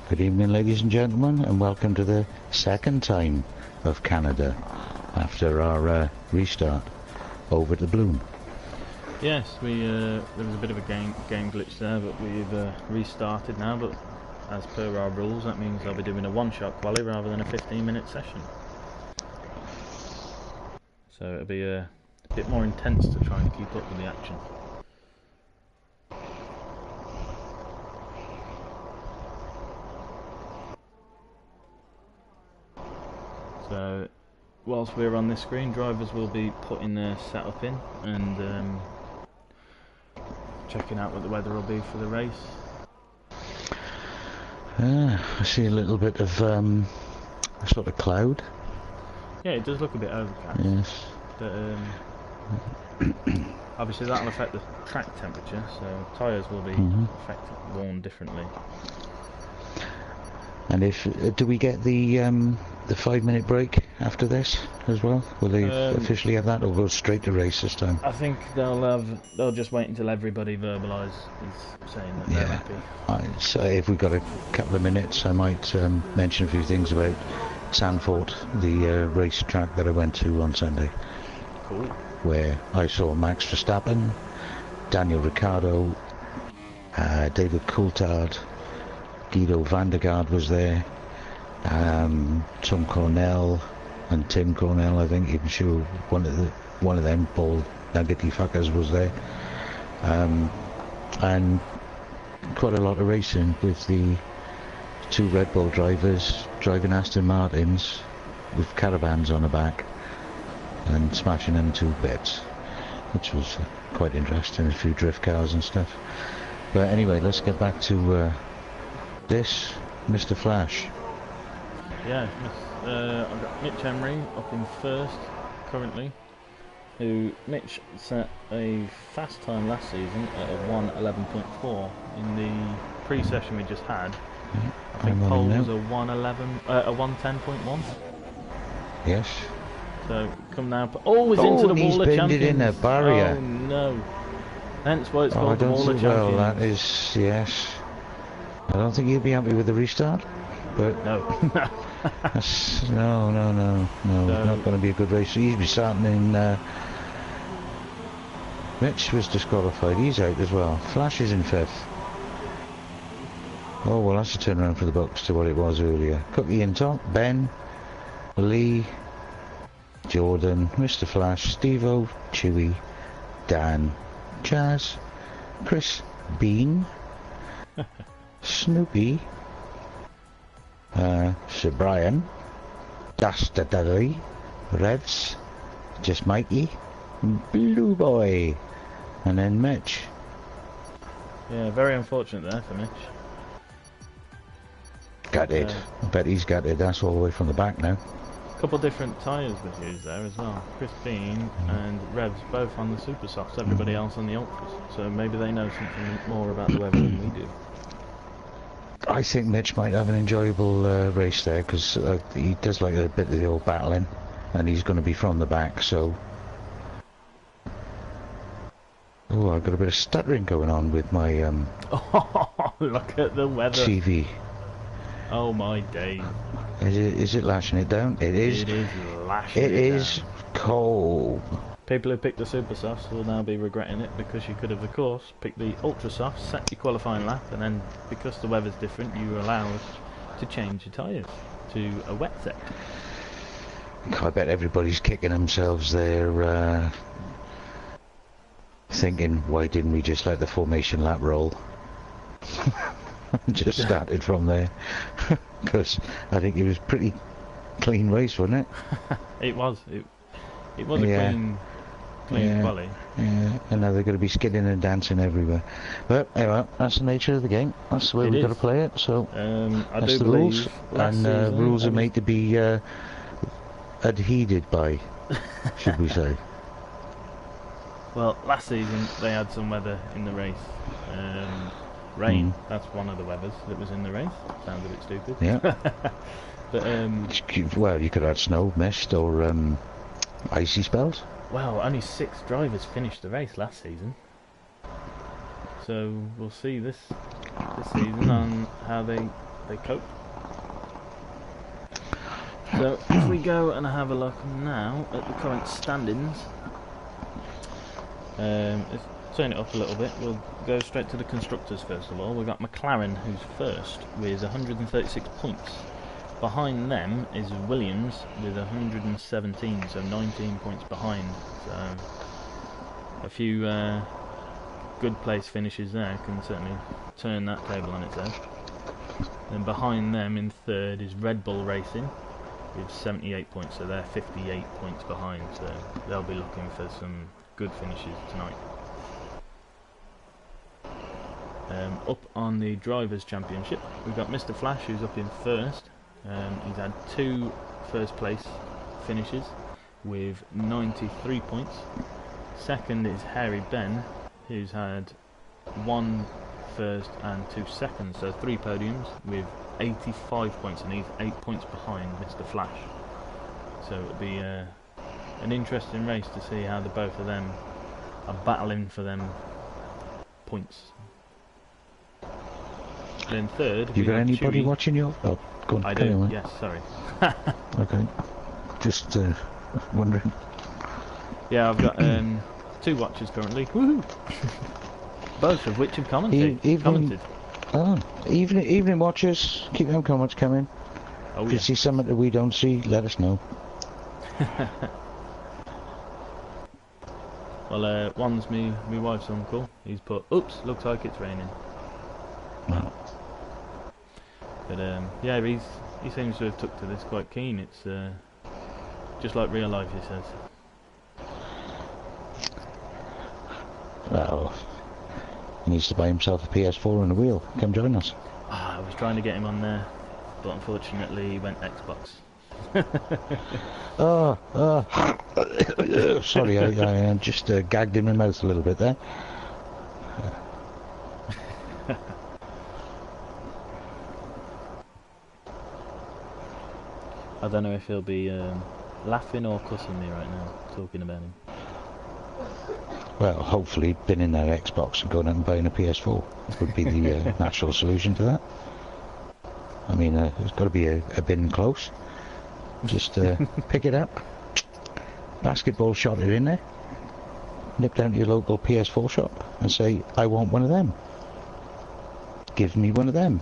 Good evening, ladies and gentlemen, and welcome to the second time of Canada after our restart over the Bloom. Yes, there was a bit of a game glitch there, but we've restarted now. But as per our rules, that means I'll be doing a one-shot quali rather than a 15-minute session. So it'll be a bit more intense to try and keep up with the action. So, whilst we're on this screen, drivers will be putting their setup in and checking out what the weather will be for the race. I see a little bit of a sort of cloud. Yeah, it does look a bit overcast. Yes. But obviously that'll affect the track temperature, so tyres will be worn differently. And if do we get the 5-minute break after this as well? Will they officially have that, or go straight to race this time? I think they'll just wait until everybody verbalise is saying that they're happy. So if we've got a couple of minutes, I might mention a few things about Sandford, the race track that I went to on Sunday. Cool. Where I saw Max Verstappen, Daniel Ricciardo, David Coulthard, Guido van der Garde was there, Tom Cornell and Tim Cornell, I think. Even sure one of them, Paul Nuggety fuckers, was there, and quite a lot of racing with the two Red Bull drivers driving Aston Martins with caravans on the back and smashing them to bits, which was quite interesting. A few drift cars and stuff. But anyway, let's get back to this, Mr. Flash. Yeah, I've got Mitch Emery up in first currently, who Mitch set a fast time last season at a 1:11.4 in the pre-session we just had. I think pole was a 1:10.1. Yes. So come now. Oh, he's into the Wall of Champions. In a barrier. Oh no. Hence why it's called the Wall of Champions. Well, that is, yes. I don't think he'd be happy with the restart, but no. no, not going to be a good race. He'd be starting in. Mitch was disqualified. He's out as well. Flash is in fifth. Oh well, that's a turnaround for the books to what it was earlier. Cookie in top. Ben, Lee, Jordan, Mr. Flash, Steve-O, Chewy, Dan, Chaz, Chris, Bean, Snoopy, Sir Brian, Duster Dudley, Revs, Just Mikey, Blue Boy, and then Mitch. Yeah, very unfortunate there for Mitch. Gutted. I bet he's gutted. That's all the way from the back now. A couple different tyres were used there as well. Chris Bean and Revs both on the super softs, everybody else on the ultras. So maybe they know something more about the weather than we do. I think Mitch might have an enjoyable race there, because he does like a bit of the old battling, and he's going to be from the back, so... Oh, I've got a bit of stuttering going on with my Oh, look at the weather. TV. Oh my days. Is it lashing it down? It is. It is lashing it down. It is cold. People who picked the super softs will now be regretting it, because you could have, of course, picked the ultra softs, set your qualifying lap, and then because the weather's different, you're allowed to change your tyres to a wet set. I bet everybody's kicking themselves there, thinking, why didn't we just let the formation lap roll? Just started from there, because I think it was pretty clean race, wasn't it? It was a clean quali. Yeah, and now they're going to be skidding and dancing everywhere. But anyway, that's the nature of the game. That's the way we've got to play it. So that's the rules, and rules are made to be adhered by, should we say? Well, last season they had some weather in the race. Rain. That's one of the weathers that was in the race. Sounds a bit stupid. Yeah. But well, you could have snow, mist, or icy spells. Well, only 6 drivers finished the race last season, so we'll see this season on how they they cope. So if we go and have a look now at the current standings, let's turn it up a little bit. We'll go straight to the constructors first of all. We've got McLaren, who's first with 136 points. Behind them is Williams with 117, so 19 points behind. So a few good place finishes there can certainly turn that table on its head. And behind them in third is Red Bull Racing with 78 points, so they're 58 points behind, so they'll be looking for some good finishes tonight. Up on the Drivers' Championship, we've got Mr. Flash, who's up in first. He's had 2 first place finishes with 93 points. Second is Harry Ben, who's had 1 first and 2 seconds, so 3 podiums with 85 points, and he's 8 points behind Mr. Flash. So it'll be an interesting race to see how the both of them are battling for them points. Then third, You got anybody watching you? Oh, go on. I do. On. Yes, sorry. Okay. Just wondering. Yeah, I've got 2 watchers currently. Woohoo! Both of which have commented. Oh, evening watchers, keep them comments coming. Oh, if you see something that we don't see, let us know. Well, one's me wife's uncle. He's put, oops, looks like it's raining. Wow. But yeah, he seems to have took to this quite keen. It's just like real life, he says. Well, he needs to buy himself a PS4 and a wheel. Come join us. I was trying to get him on there, but unfortunately he went Xbox. Sorry, I just gagged in my mouth a little bit there. I don't know if he'll be laughing or cussing me right now, talking about him. Well, hopefully been in their Xbox and going out and buying a PS4 would be the natural solution to that. I mean, there's got to be a bin close. Just pick it up, basketball shot it in there, nip down to your local PS4 shop and say, I want one of them. Give me one of them.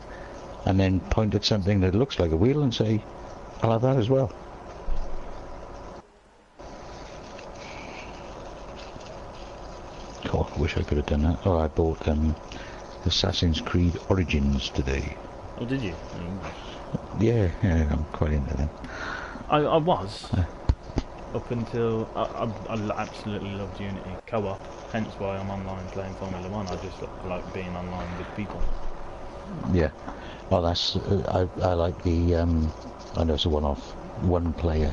And then point at something that looks like a wheel and say, I'll have that as well. Oh, I wish I could have done that. Oh, I bought Assassin's Creed Origins today. Oh, did you? Yeah, I'm quite into them. I was up until I absolutely loved Unity co-op. Hence why I'm online playing Formula 1. I just like being online with people. Yeah. Well, that's I like the I know it's a one-off, one-player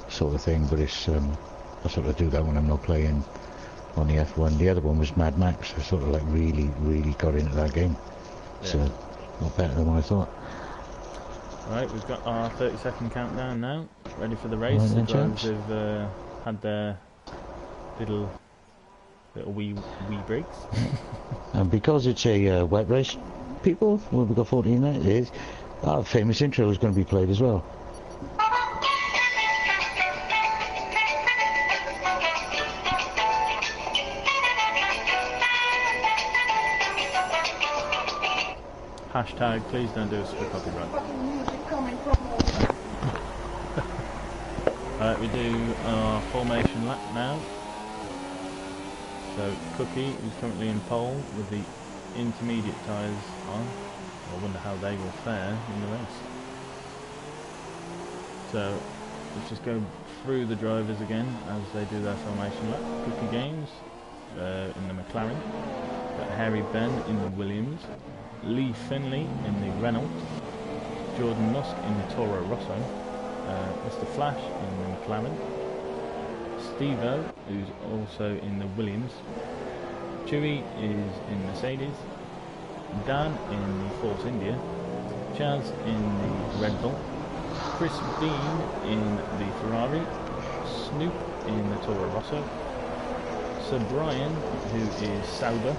sort of thing, but it's I sort of do that when I'm not playing on the F1. The other one was Mad Max. I sort of like really got into that game. Yeah. So a lot better than what I thought. Right, we've got our 30-second countdown now, ready for the race. The drivers have had their little wee breaks. And because it's a wet race, people, well, we've got 14 minutes, our famous intro is going to be played as well. Hashtag, please don't do us for copyright. Alright, we do our formation lap now. So Cookie is currently in pole with the intermediate tyres on. I wonder how they will fare in the race. So let's just go through the drivers again as they do their formation lap. Cookie Games in the McLaren, got Harry Ben in the Williams, Lee Finley in the Renault, Jordan Musk in the Toro Rosso, Mr. Flash in the McLaren, Steve-O, who's also in the Williams, Chewy is in Mercedes, Dan in the Force India, Chaz in the Red Bull, Chris Bean in the Ferrari, Snoop in the Toro Rosso, Sir Brian, who is Sauber,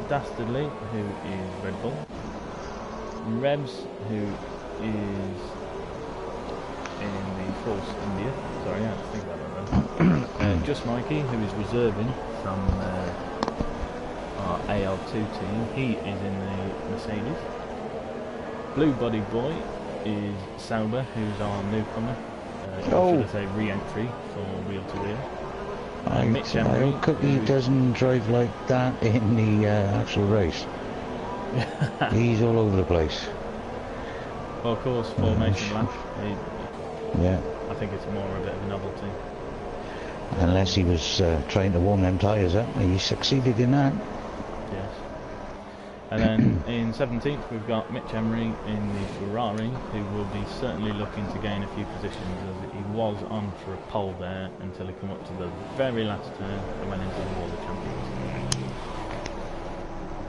Dastardly, who is Red Bull, Rebs, who is in the Force India. Sorry, I had to think about that then. Just Mikey, who is reserving from our AL2 team. He is in the Mercedes. Blue Body Boy is Sauber, who's our newcomer. Should I say re-entry for Wheel to Wheel. Mitch I hope Cookie doesn't drive like that in the actual race. He's all over the place. Well, of course, formation lap. Yeah. I think it's more a bit of a novelty. Unless he was trying to warm them tyres up. He succeeded in that. Yes. And then in 17th we've got Mitch Emery in the Ferrari, who will be certainly looking to gain a few positions, as he was on for a pole there until he came up to the very last turn and went into the Wall of Champions.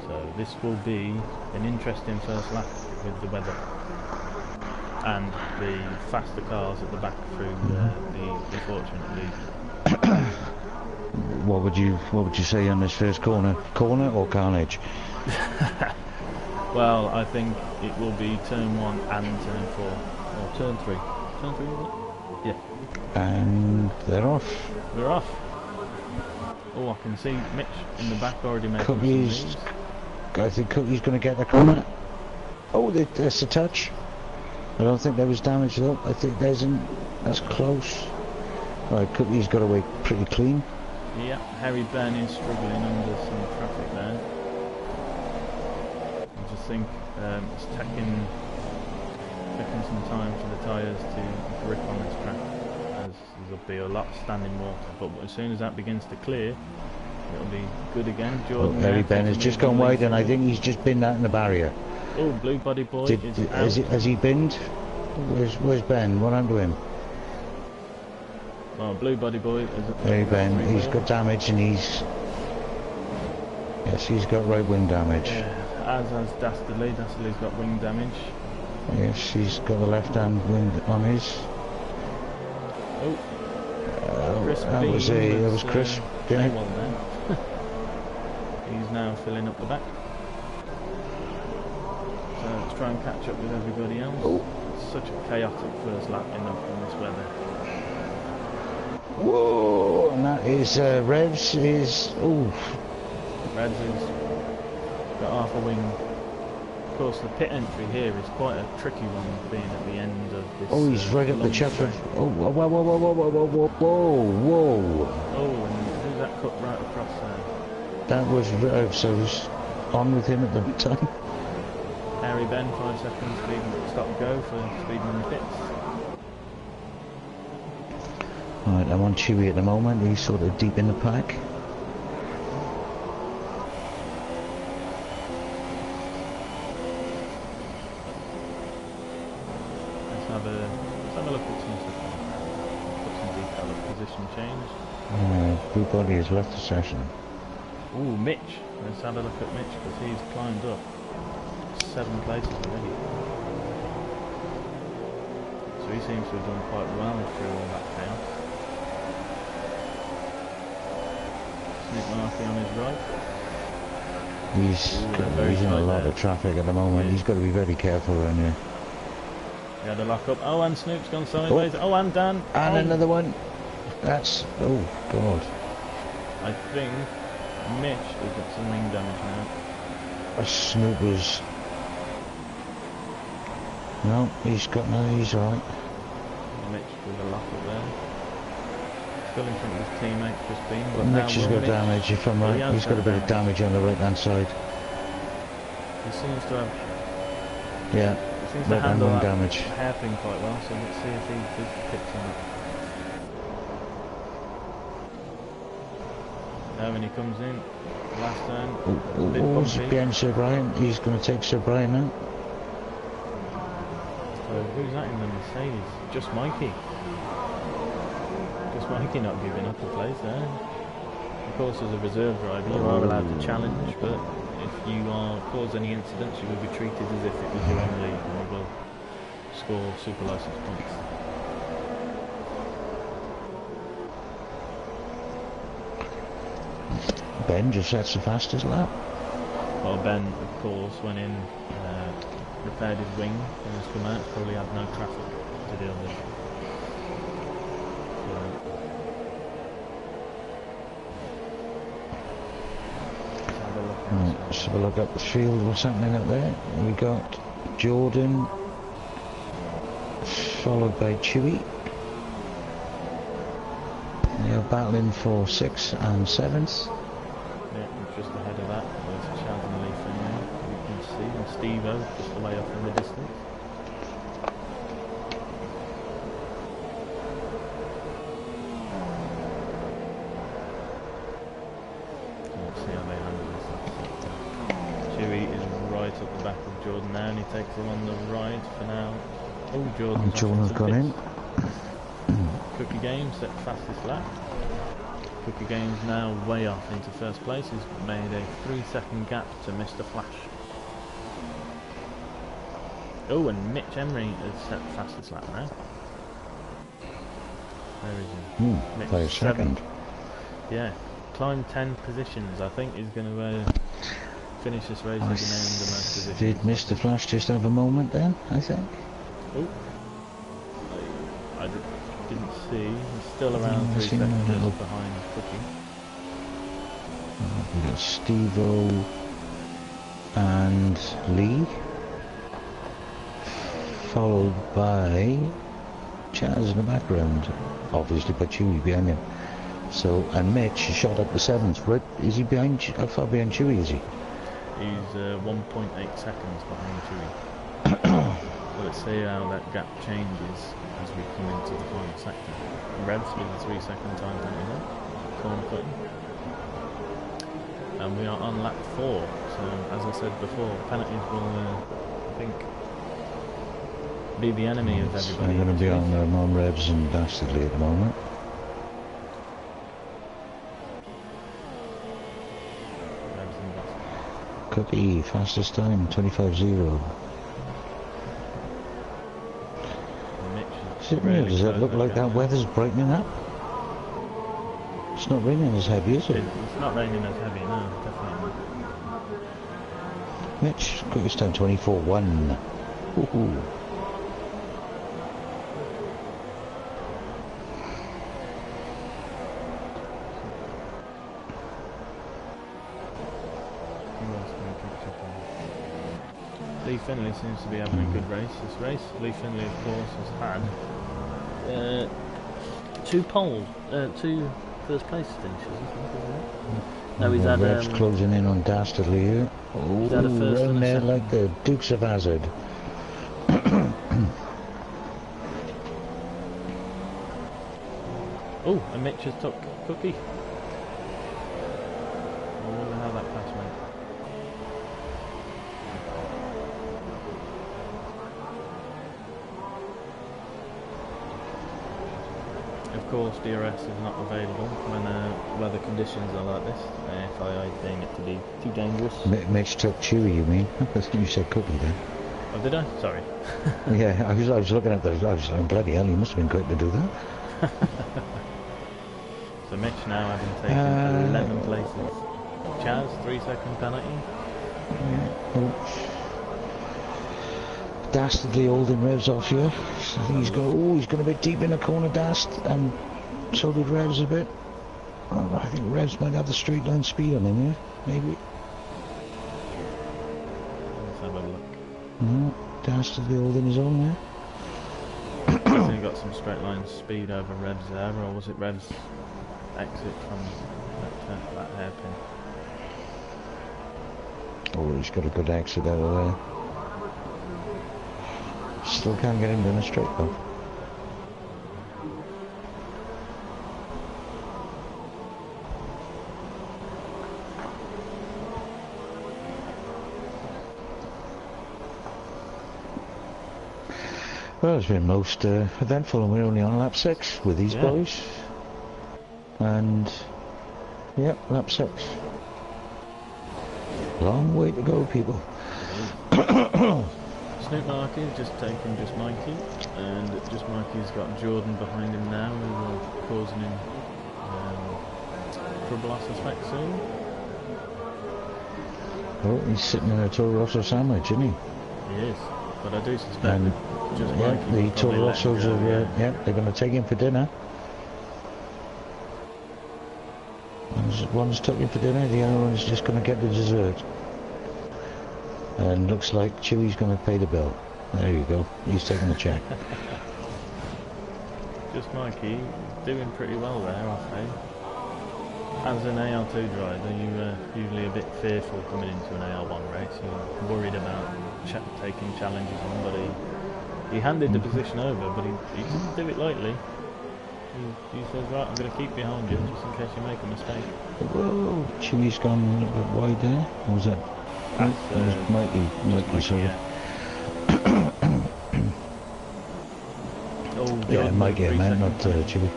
So this will be an interesting first lap with the weather and the faster cars at the back through the unfortunate lead. What would you say on this first corner? Corner or carnage? Well, I think it will be turn 1 and turn 4, or turn 3. Turn 3, is it? Yeah. And they're off. We're off. Oh, I can see Mitch in the back already making Cookie's. some moves. I think Cookie's going to get the corner. Oh, there's a touch. I don't think there was damage though. I think that's close. Right, Cookie's got away pretty clean. Yeah, Harry Ben is struggling under some traffic there. I just think it's taking some time for the tyres to grip on this track, as there'll be a lot of standing water. But as soon as that begins to clear, it'll be good again. Jordan, Harry Ben has just gone wide, and I think he's just binned that in the barrier. Oh, Blue Body Boy is out. Has he binned? Where's Ben? What happened to him? Well, Blue Body Boy is Harry Ben, he's got damage, and he's got right wing damage. Yeah, as has Dastardly. Dastardly's got wing damage. Yes, he's got the left hand wing on his. That was Chris. Yeah. Well then. He's now filling up the back. So let's try and catch up with everybody else. Oh. It's such a chaotic first lap in this weather. Whoa! And that is Revs is. Ooh. Revs has got half a wing. Of course, the pit entry here is quite a tricky one, being at the end of this. Oh, he's right up the chuff of. Oh, whoa, whoa, whoa, whoa, whoa, whoa, whoa, whoa! Oh, and who's that cut right across there? That was Revs. So I was on with him at the time. Harry Ben, 5 seconds, stop go for speeding in the pits. Right, I'm on Chewy at the moment. He's sort of deep in the pack. Let's have a look at some stuff. Put some detail of position change. Blue Body has left the session. Ooh, Mitch. Let's have a look at Mitch, because he's climbed up 7 places already. So he seems to have done quite well through all that chaos. Nick Murphy on his right. He's in a lot of traffic at the moment. He's got to be very careful around here. He had a lock up. Oh, and Snoop's gone sideways. Oh, and Dan. And another one. That's... Oh, God. I think Mitch has got some wing damage now. Snoop was... No, he's got no... He's alright. Mitch with a lock up there. Still in front of his teammate, Chris Bean. But Mitch has got damage, if I'm right. He's got a bit of damage on the right-hand side. He seems to have... Yeah, he seems to handle that damage. hairpin quite well, so let's see if he picks on it. Now when he comes in, last turn, he's behind Sir Brian. He's going to take Sir Brian now. So who's that in the Mercedes? Just Mikey. Mikey not giving up a place there. Of course, as a reserve driver, you are allowed to challenge, but if you cause any incidents, you will be treated as if it was your own league, and you will score super license points. Ben just sets the fastest lap. Well, Ben, of course, went in repaired his wing and has come out. It's probably had no traffic to deal with. Let's have a look up the field. What's happening up there? We got Jordan, followed by Chewy. They're battling for 6th and 7th. Yeah, just ahead of that was Chaz and Lee Finlay, you can see, and Steve-O just away off in the distance. Let's see how they handle this. Chewy is right up the back of Jordan now, and he takes him on the right for now. Oh, Jordan's gone in. Cookie Games set fastest lap. Cookie Games now way off into first place. He's made a 3-second gap to Mr. Flash. Oh, and Mitch Emery has set fastest lap now. There is he. Mitch, By a second. Yeah, climbed 10 positions. I think he's going to finish this race in the most positions. Did Mr. Flash just have a moment then, I think? Oh, I didn't see. He's still around 3 seconds behind Cookie. We got Steve-O and Lee, followed by Chaz in the background, obviously by Chewy behind him. So, and Mitch shot up the 7th. Right, is he behind? How far behind Chewy is he? He's 1.8 seconds behind Chewy. So let's see how that gap changes as we come into the final sector. Revs with the 3-second time penalty, corner cutting. And we are on lap 4, so as I said before, penalties will, I think, be the enemy of everybody. I'm going to be on Revs and Dastardly at the moment. Revs and Dastardly. Cookie, fastest time, 25.0. Does it look like that weather's brightening up? It's not raining as heavy, is it? It's not raining as heavy, no, definitely not. Mitch, quickest time 24.1. Woohoo. Lee Finlay seems to be having a good race this race. Lee Finlay, of course, has had 2 poles, 2 first place finishes, isn't it? No, he's had Revs closing in on Dastardly here. Oh, he's had a first round and a there second. like the Dukes of Hazzard. Oh, and Mitch has took Cookie. I wonder how that pass went. Of course, DRS is not available when weather conditions are like this. FII deem it to be too dangerous. Mitch took Chewy, you mean? I think you said Cookie then. Oh, did I? Sorry. Yeah, I was looking at those. I was like, bloody hell, he must have been quick to do that. So Mitch now having taken 11 places. Chaz, 3-second penalty. Yeah. Oops. Dastardly holding Revs off here. So I think he's got a bit deep in the corner, Dast, and so did Revs a bit. Oh, I think Revs might have the straight line speed on him here, maybe. Let's have a look. No, Dastardly holding his own there. So he got some straight line speed over Revs there, or was it Revs exit from that hairpin? Oh, he's got a good exit out of there. Still can't get him down the straight though. Well, it's been most eventful, and we're only on lap 6 with these boys. And, yep, lap 6. Long way to go, people. Snoop Markey's just taken Just Mikey, and Just Mikey's got Jordan behind him now, who will causing him trouble, I suspect, soon. Oh, he's sitting in a Toro Rosso sandwich, isn't he? He is. but I do suspect And that just yeah, like the Toro Rossos are yeah, they're going to take him for dinner. One's took him for dinner, the other one's just going to get the dessert. And looks like Chewie's going to pay the bill. There you go. He's taking the check. Just Mikey, doing pretty well there, I say. As an AL2 driver, you're usually a bit fearful coming into an AL1 race. You're worried about taking challenges on, but he handed the position over, but he didn't do it lightly. He says, right, I'm going to keep behind you just in case you make a mistake. Whoa, Chewie's gone a little bit wide there. Or was that? That was Mikey, sorry. Yeah. Oh, yeah, Mikey, I meant, not Chewie.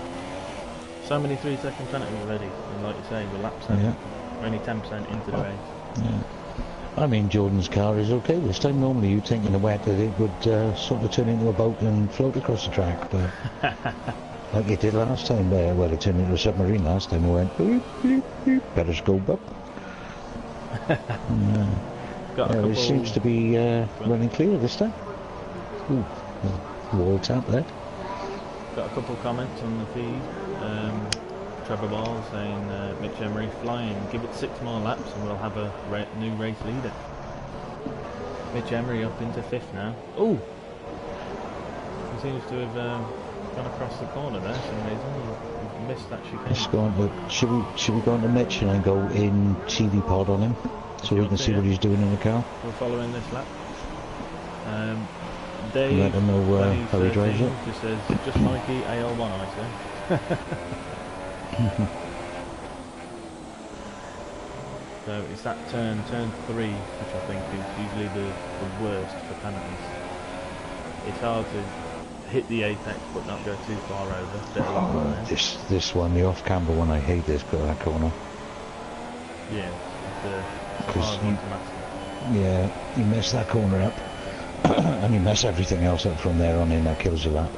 So many 3-second penalties already, and like you say, we're lap 7. Yeah. We're only 10% into the race. Yeah. I mean, Jordan's car is okay this time. Normally you'd think in the wet that it would sort of turn into a boat and float across the track, but like it did last time. Well, it turned into a submarine last time. It went boop, boop, boop, better scope up. And, it seems to be running clear this time. Ooh, wall tap there. Got a couple of comments on the feed. Trevor Ball saying, Mitch Emery flying, give it 6 more laps and we'll have a new race leader. Mitch Emery up into 5th now. Oh! He seems to have gone across the corner there for some reason. He missed that chicane. Should we go on to Mitch and then go in TV pod on him so we can see what he's doing in the car? We're following this lap. Dave, let him know how he drives it. Just says, just Mikey, AL1 I say. So it's that turn 3, which I think is usually the worst for penalties. It's hard to hit the apex but not go too far over. This one, the off-camber one, I hate this that corner. Yeah, it's a hard one to master. Yeah, you mess that corner up, and you mess everything else up from there on in. That kills your lap.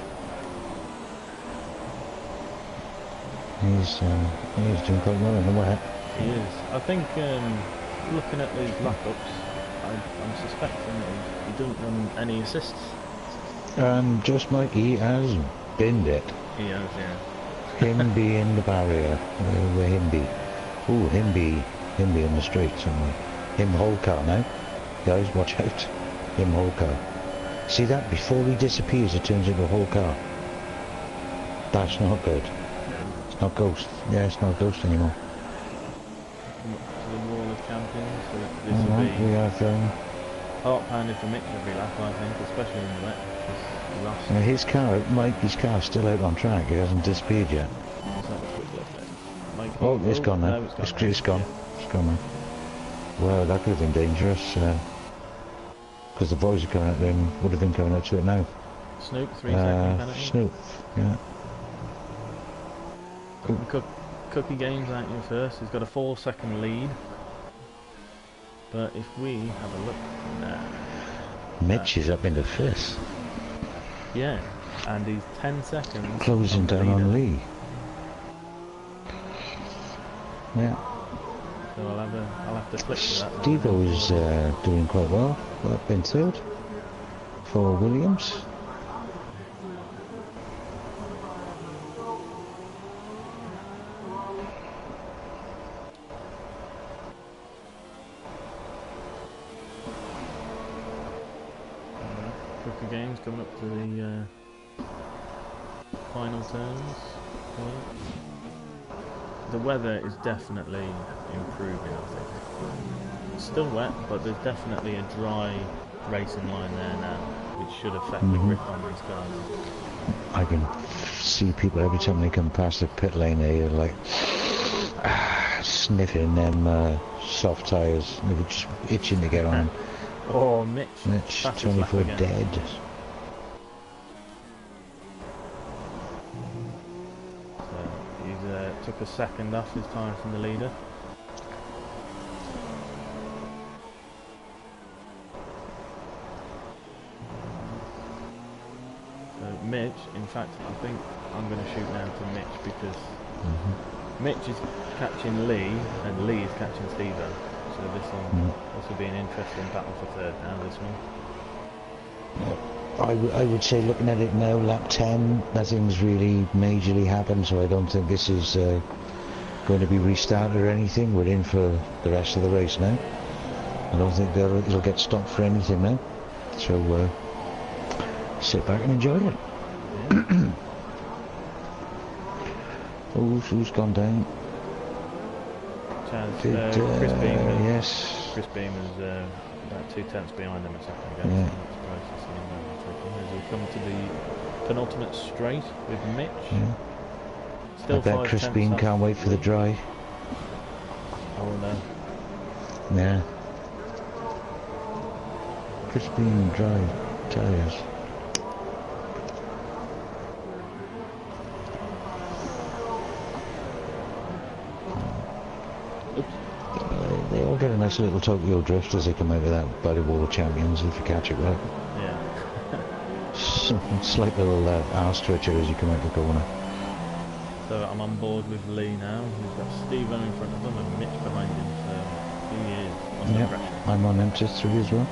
He's doing quite well in the wet. He is. I think looking at these lap-ups, I'm suspecting that he doesn't run any assists. And just Mikey has binned it. He has, yeah. Him being the barrier, where him be. Ooh, him be in the straight somewhere. Him whole car now. Guys, watch out. Him whole car. See that? Before he disappears, it turns into a whole car. That's not good. It's not Ghost. Yeah, it's not Ghost anymore. To the wall of champions. So this will be. We have heart pounded for Mitch every lap, I think, especially in the wet. He lost. Now his car, Mikey's car's still out on track. It hasn't disappeared yet. Let's have a quick look then. Mikey, oh, it's gone now. No, it's It's gone. gone. It's gone now. Well, that could have been dangerous. Because the boys are coming out then, would have been coming up to it now. Snoop, 3-second penalty. Snoop, yeah. Cookie Games out here first. He's got a 4-second lead. But if we have a look now, Mitch is up into 5th. Yeah, and he's 10 seconds closing down on Lee. Yeah. So I'll have to flip to that. Steve-O is doing quite well. Up in 3rd for Williams. Cookie Games coming up to the final turns. The weather is definitely improving, I think. It's still wet, but there's definitely a dry racing line there now, which should affect the grip on these cars. I can see people every time they come past the pit lane, they're like sniffing them soft tyres. They were just itching to get on. Oh, Mitch 24 dead. So he's took a second off his time from the leader. So Mitch, in fact, I think I'm going to shoot now to Mitch because Mitch is catching Lee and Lee is catching Steve-O. So this will be an interesting battle for 3rd now, this one. I would say, looking at it now, lap 10, nothing's really majorly happened, so I don't think this is going to be restarted or anything. We're in for the rest of the race now. I don't think it'll get stopped for anything now. So sit back and enjoy it. Yeah. Oh, who's gone down? Chris Beam. Yes. Chris Beam is about 2 tenths behind him a second ago. Yeah. So I'm not surprised to see him overtaking as we come to the penultimate straight with Mitch. Yeah. Still I bet Chris Beam can't wait for the dry. Oh no. Yeah. Chris Beam dry tyres. They all get a nice little Tokyo drift as they come out of that Buddy World Champions if you catch it right. Yeah. Slight little arse twitcher as you come out the corner. So I'm on board with Lee now. We've got Steve in front of him and Mitch behind him. So he is under pressure. I'm on M3 as well.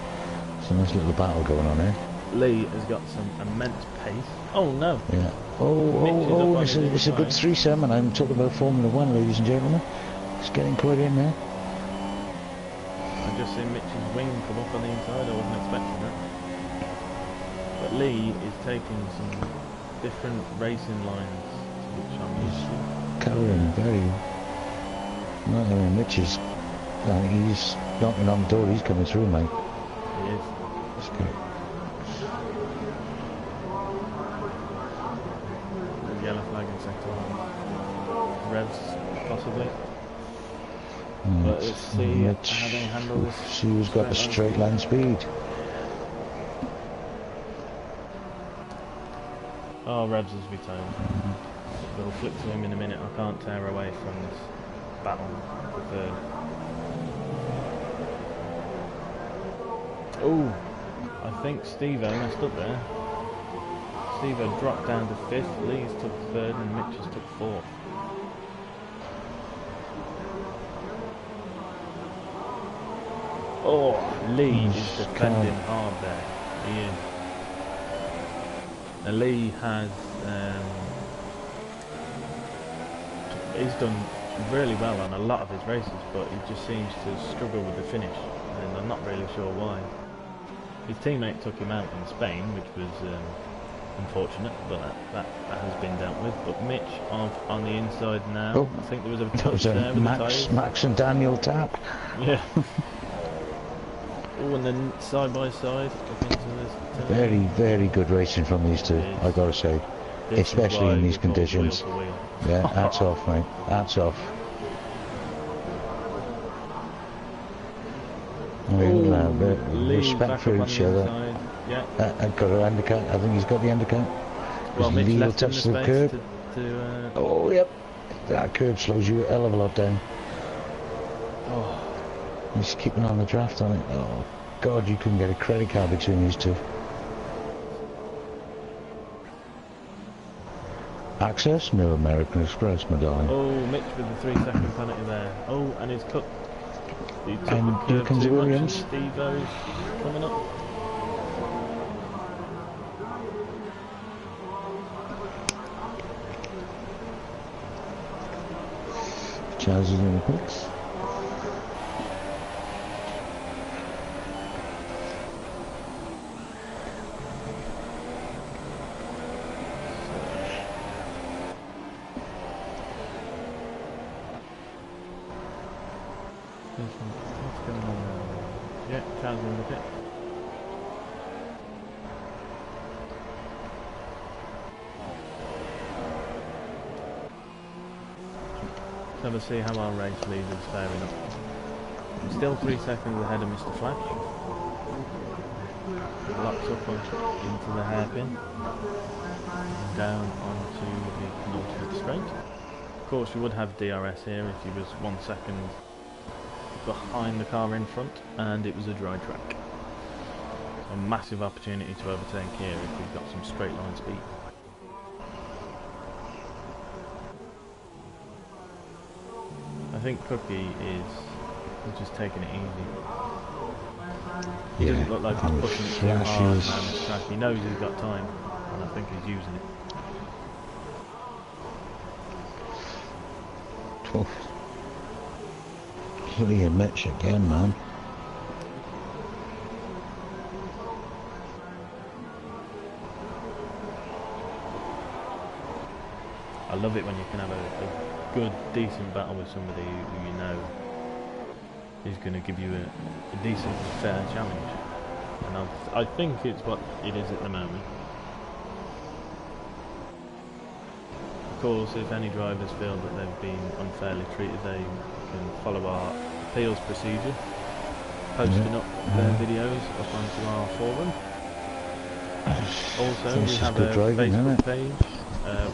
It's a nice little battle going on here. Lee has got some immense pace. Oh no! Yeah. Oh! It's a good threesome, and I'm talking about Formula 1, ladies and gentlemen. It's getting quite in there. I just seen Mitch's wing come up on the inside. I wasn't expecting that. But Lee is taking some different racing lines, which I'm used to. Covering very. No, I mean, Mitch is. He's knocking on the door. He's coming through, mate. He is. That's good. Yellow flag in sector one. Revs, possibly. But let's see how they handle this. See who's got the straight line speed. Oh, Revs is retired. We'll flip to him in a minute. I can't tear away from this battle. Oh, I think Steve-O messed up there. Steve-O dropped down to 5th, Lee's took 3rd and Mitch's took 4th. Oh, Lee is defending hard there. He is. Now Lee has he's done really well on a lot of his races, but he just seems to struggle with the finish, and I'm not really sure why. His teammate took him out in Spain, which was unfortunate, but that has been dealt with. But Mitch on the inside now. Oh, I think there was a touch there with the tyres. Max and Daniel tap. Yeah. Oh, and then side by side up into this turn. Very, very good racing from these two, I gotta say. Especially in these conditions. Yeah, hats off, mate. Hats off. I mean, respect for each other. Yeah. I've got an undercut. I think he's got the undercut. Well, Mitch Lee will left him touch the the space curb. Oh, yep. That curb slows you a hell of a lot down. Oh. He's keeping on the draft on it. Oh, God, you couldn't get a credit card between these two. Access? No American Express, my darling. Oh, Mitch with the 3-second penalty there. Oh, and he's cut. He took the Here curb comes too much, and Williams. Steve-O's coming up. Chaz is in the pits. What's going on there? Yeah, Chaz in the pit. So let's see how our race lead is faring up. I'm still 3 seconds ahead of Mr. Flash. Locks up into the hairpin. Down onto the penultimate straight. Of course you would have DRS here if he was 1 second behind the car in front and it was a dry track. A massive opportunity to overtake here if we've got some straight line speed. I think Cookie is just taking it easy. He Yeah, doesn't look like on he's the pushing it too hard flashes. around this track. He knows he's got time, and I think he's using it. Look at Mitch again, man. I love it when you can have a good, decent battle with somebody who you know is going to give you a decent, fair challenge. And I think it's what it is at the moment. Of course, if any drivers feel that they've been unfairly treated, they can follow our appeals procedure, posting up their videos up onto our forum. Also, we have a Facebook page,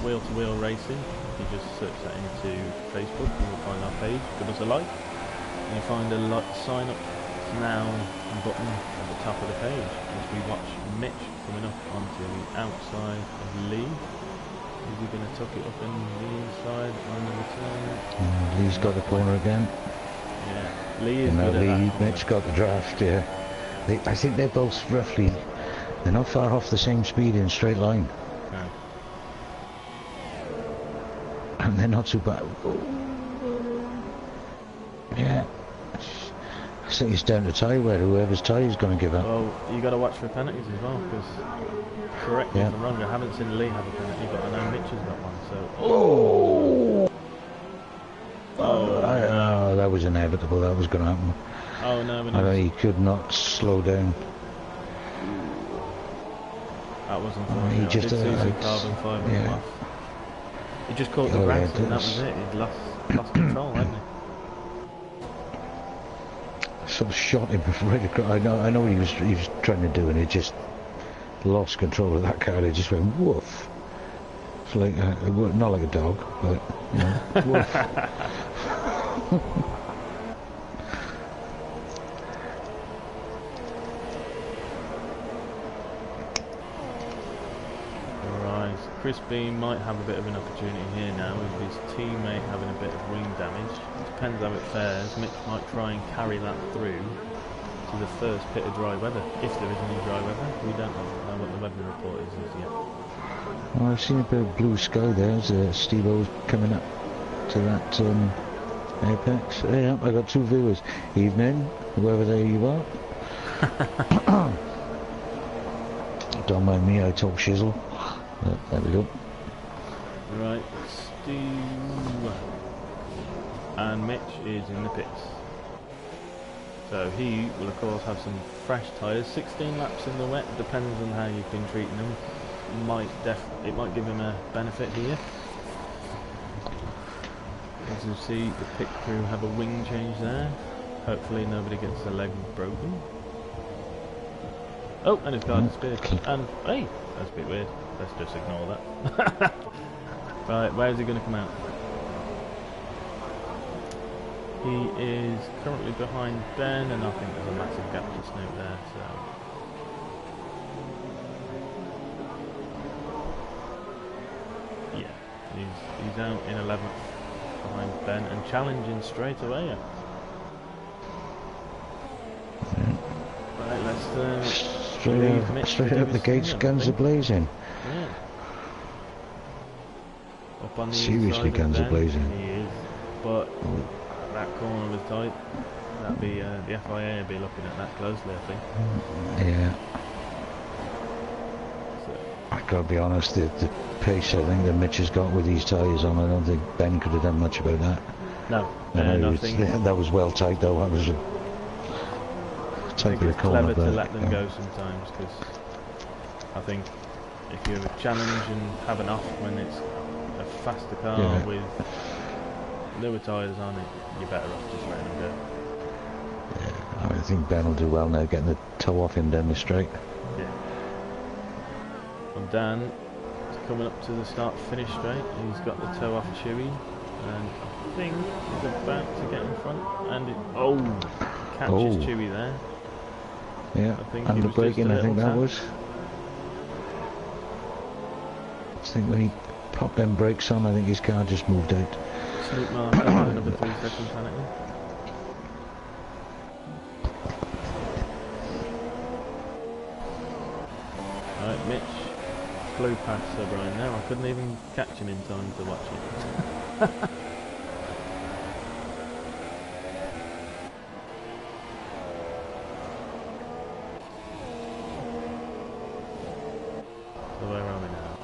Wheel to Wheel Racing. If you just search that into Facebook, you will find our page. Give us a like, and you find a sign up now button at the top of the page as we watch Mitch coming up onto the outside of Lee. Is he going to tuck it up in the inside on the return? Lee's got the corner again. Yeah, Lee is good at that. Mitch got the draft, yeah. I think they're both roughly, they're not far off the same speed in straight line. No. And they're not too bad. Yeah. I think it's down to tie where whoever's tie is going to give up. Well, you got to watch for penalties as well, because correct me if I'm wrong, I haven't seen Lee have a penalty, but I know Mitch has got one. So. Oh, that was inevitable. That was going to happen. Oh no, I know he could not slow down. That was unfortunate. He just I did see some carbon fibre come off. He just caught the grass and that was it. He'd lost control, hadn't he? Sort of shot him right across. I know what he was trying to do, and he just lost control of that car. It just went woof. It's like not like a dog, but you know, woof. Right, Chris Bean might have a bit of an opportunity here now with his teammate having a bit of wing damage. Depends how it fares. Mitch might try and carry that through to the first bit of dry weather, if there is any dry weather. We don't know what the weather report is as yet. Well, I've seen a bit of blue sky there as Steve-O's coming up to that apex. Yeah, I got two viewers. Evening, whoever there you are. Don't mind me, I talk shizzle. There we go. Right, Steve and Mitch is in the pits. So he will of course have some fresh tyres. 16 laps in the wet, depends on how you've been treating them. It might give him a benefit here. As you see, the pit crew have a wing change there. Hopefully nobody gets their leg broken. Oh, and his car disappeared. And hey, that's a bit weird. Let's just ignore that. Right, where is he going to come out? He is currently behind Ben, and I think there's a massive gap to Snoop there. So. Yeah, he's out in 11th behind Ben and challenging straight away. Right, let's straight up the gates, guns are blazing. Yeah. Up on the seriously, guns are blazing. He is, but that corner was tight. That'd be the FIA would be looking at that closely, I think. Yeah. So. I gotta be honest, the pace I think that Mitch has got with these tyres on, I don't think Ben could have done much about that. No, I think that was well tight though. That was a tight bit of corner. It's clever to let them go sometimes, because I think if you challenge and have an off when it's a faster car with newer tyres on it, you're better off just letting them go. Yeah, I think Ben will do well now getting the toe off him down the straight. Yeah. And Dan is coming up to the start-finish straight. He's got the toe off Chewy, and I think he's about to get in front. And catches Chewy there. Yeah, under braking, I think that was. I think when he popped them brakes on, I think his car just moved out. Snoop Mark another 3 second penalty. flew past Sir Brian there. I couldn't even catch him in time to watch it. So where are we now?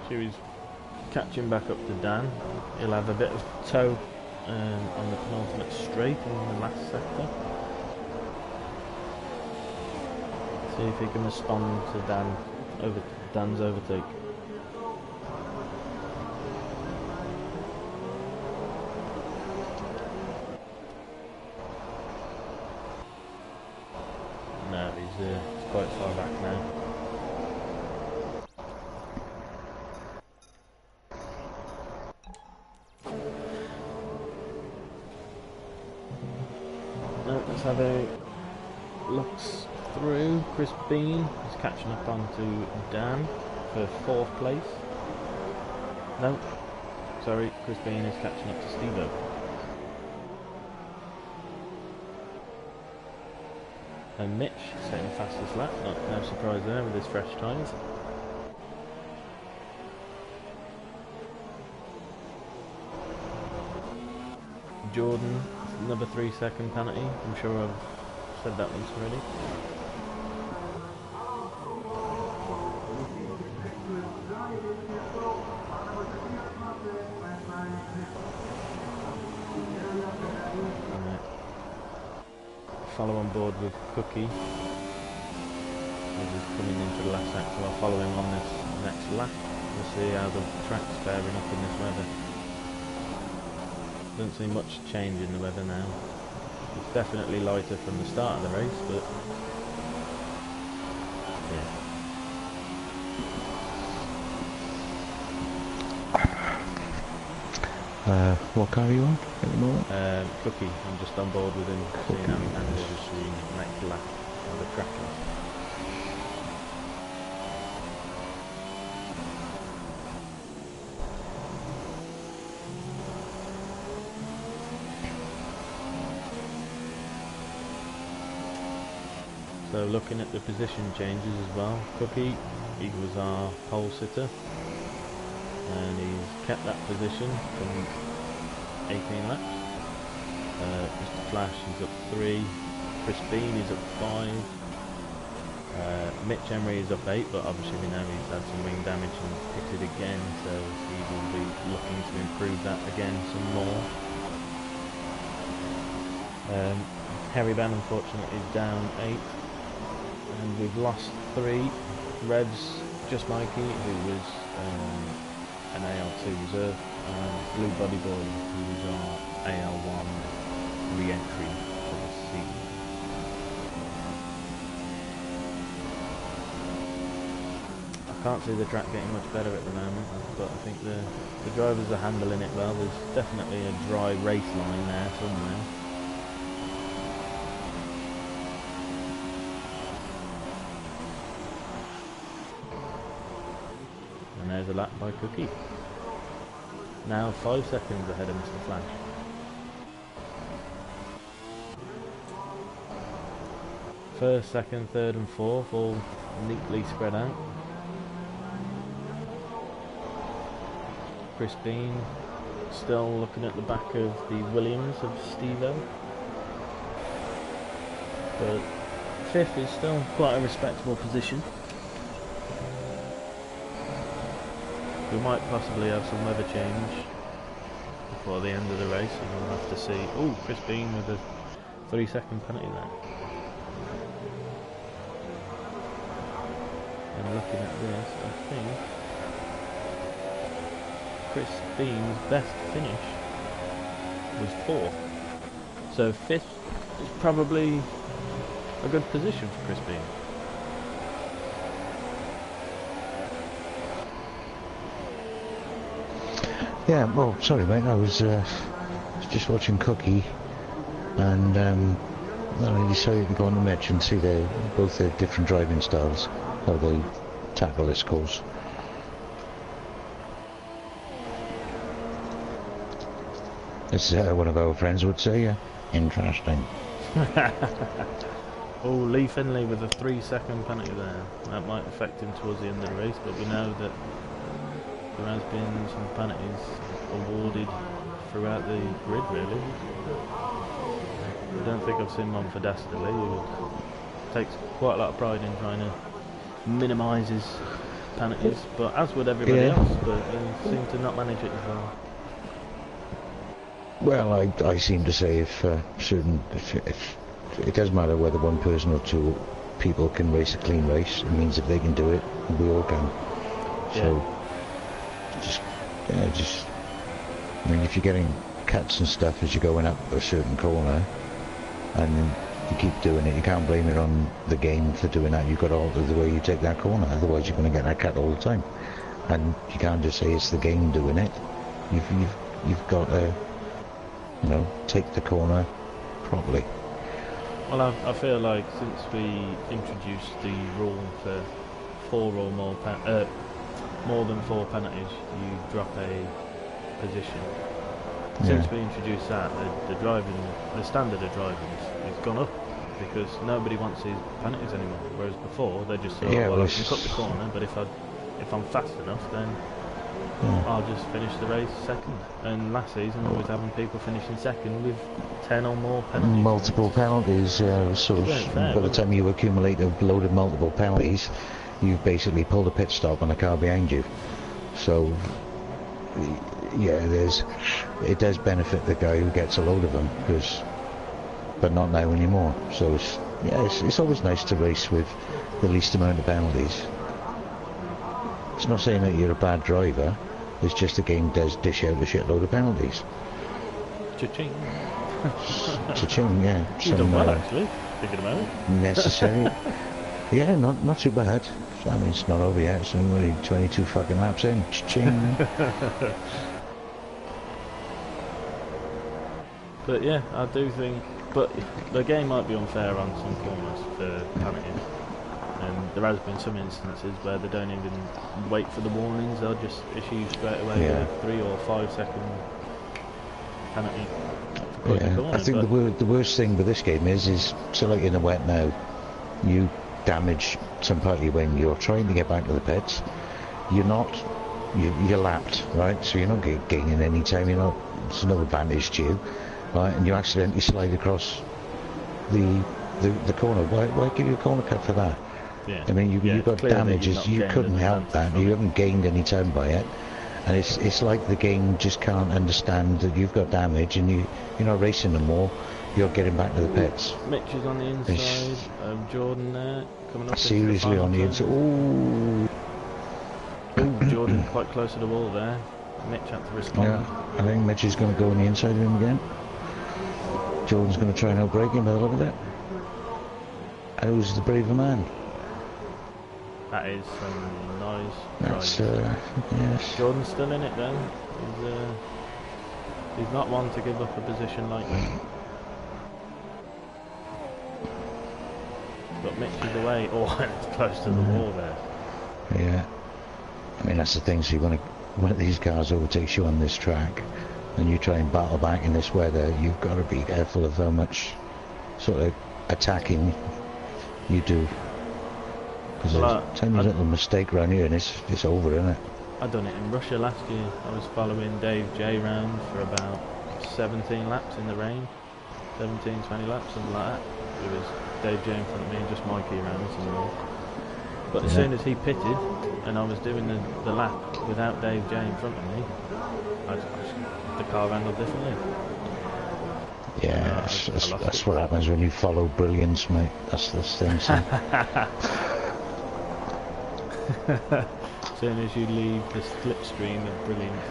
Chewy's catching back up to Dan. He'll have a bit of tow on the penultimate straight in the last sector. See if he can respond to Dan's overtake. No, he's quite far back now. No, let's have a looks through. Chris Bean is catching up onto Dan for 4th place. No, sorry, Chris Bean is catching up to Steve-O. And Mitch setting the fastest lap, no surprise there with his fresh tyres. Jordan, another 3-second penalty. I'm sure I've said that once already. Follow on board with Cookie as he's coming into the last sector. I'll follow him on this next lap. We'll see how the track's faring up in this weather. Don't see much change in the weather now. It's definitely lighter from the start of the race, but yeah. What car are you on at the moment? Cookie. I'm just on board with him, seeing how he manages the next lap of the track. So looking at the position changes as well. Cookie, he was our pole sitter, and he's kept that position from 18 laps. Mr. Flash is up 3, Chris Bean is up 5, Mitch Emery is up 8, but obviously we know he's had some wing damage and pitted again, so he will be looking to improve that again some more. Harry Ban unfortunately is down 8, and we've lost 3. Revs, just Mikey, who was an AL2 reserve, and Blue Body Boy, who was our AL1 re-entry for this season. I can't see the track getting much better at the moment, but I think the drivers are handling it well. There's definitely a dry race line there somewhere. And there's a lap by Cookie. Now 5 seconds ahead of Mr. Flash. First, second, third and fourth all neatly spread out. Chris Bean still looking at the back of the Williams of Steve-O. But 5th is still quite a respectable position. We might possibly have some weather change before the end of the race, and we'll have to see. Oh, Chris Bean with a 3-second penalty there. And looking at this, I think Chris Bean's best finish was 4th. So 5th is probably a good position for Chris Bean. Yeah, well, sorry mate, I was just watching Cookie, and I decided to go on the Mitch and see both their different driving styles, how they tackle this course. As one of our friends would say, interesting. Oh, Lee Finlay with a 3-second penalty there. That might affect him towards the end of the race, but we know that there has been some penalties awarded throughout the grid, really. I don't think I've seen one for Dastardly, who takes quite a lot of pride in trying to minimise his penalties, but as would everybody else, but they seem to not manage it as well. Well, I seem to say if it doesn't matter whether one person or two people can race a clean race. It means if they can do it, we all can. So, just. I mean, if you're getting cuts and stuff as you're going up a certain corner, and you keep doing it, you can't blame it on the game for doing that. You've got to alter the way you take that corner, otherwise you're going to get that cut all the time. And you can't just say it's the game doing it. You've got to, take the corner properly. Well, I feel like since we introduced the rule for 4 or more than 4 penalties, you drop a position. Since we introduced that, the standard of driving has gone up because nobody wants these penalties anymore. Whereas before, they just thought, well, I can cut the corner, but if I'm fast enough, then I'll just finish the race second. And last season, I was having people finishing second with 10 or more penalties. Multiple penalties, so by the time you accumulate a load of multiple penalties, you've basically pulled a pit stop on a car behind you. So, yeah, it does benefit the guy who gets a load of them, but not now anymore. So it's always nice to race with the least amount of penalties. It's not saying that you're a bad driver. It's just the game does dish out a shitload of penalties. Cha-ching. Cha-ching, yeah. You've done well, actually, thinking about it. Necessary. Yeah, not too bad. I mean, it's not over yet, so we're only 22 fucking laps in. Cha-ching. But yeah, I do think... But the game might be unfair on some corners for penalties. And there has been some instances where they don't even wait for the warnings, they'll just issue straight away a 3 or 5 second penalty. I think the worst thing with this game is so like in the wet now, you damage some part of your wing, you're trying to get back to the pits, you're lapped, right? So you're not gaining any time, there's no advantage to you, right? And you accidentally slide across the corner. Why give you a corner cut for that? Yeah. I mean, you've got damages. You couldn't help that. You haven't gained any time by it, and it's like the game just can't understand that you've got damage, and you're not racing no more. You're getting back to the pits. Mitch is on the inside. Jordan there coming up. Seriously on the inside. Ooh, Jordan quite close to the wall there. Mitch had to respond. Yeah, I think Mitch is going to go on the inside of him again. Jordan's going to try and outbrake him by the look of it. Who's the braver man? That is some nice. That's yes. Jordan's still in it then. He's not one to give up a position like that. But Mitch is away. Oh, it's close to the wall there. Yeah. I mean, that's the thing. So when these cars overtakes you on this track, and you try and battle back in this weather, you've got to be careful of how much sort of attacking you do. Because there's a tiny little mistake around here and it's over, isn't it? I done it in Russia last year. I was following Dave J round for about 17 laps in the rain. 17, 20 laps, something like that. It was Dave J in front of me and just Mikey around somewhere. But as soon as he pitted and I was doing the lap without Dave J in front of me, the car handled differently. Yeah, that's what happens when you follow brilliance, mate. That's the thing. As soon as you leave the slipstream of brilliant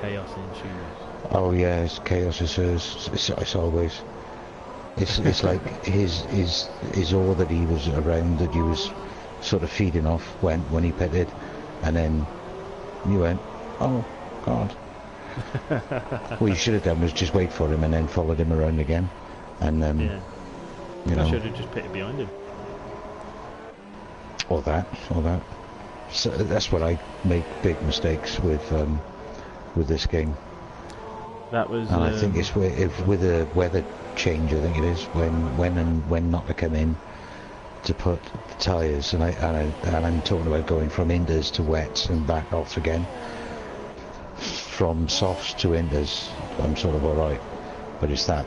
chaos ensues. Oh yeah, it's chaos ensues. It's always. It's like his ore that he was around, that he was sort of feeding off when he pitted, and then you went, oh God. What you should have done was just wait for him and then followed him around again, and I should have just pitted behind him. Or that. So that's what I make big mistakes with this game. That was. And I think it's with a weather change. I think it is when not to come in. to put the tyres, and I'm talking about going from inters to wets and back off again. From softs to inters, I'm sort of alright, but it's that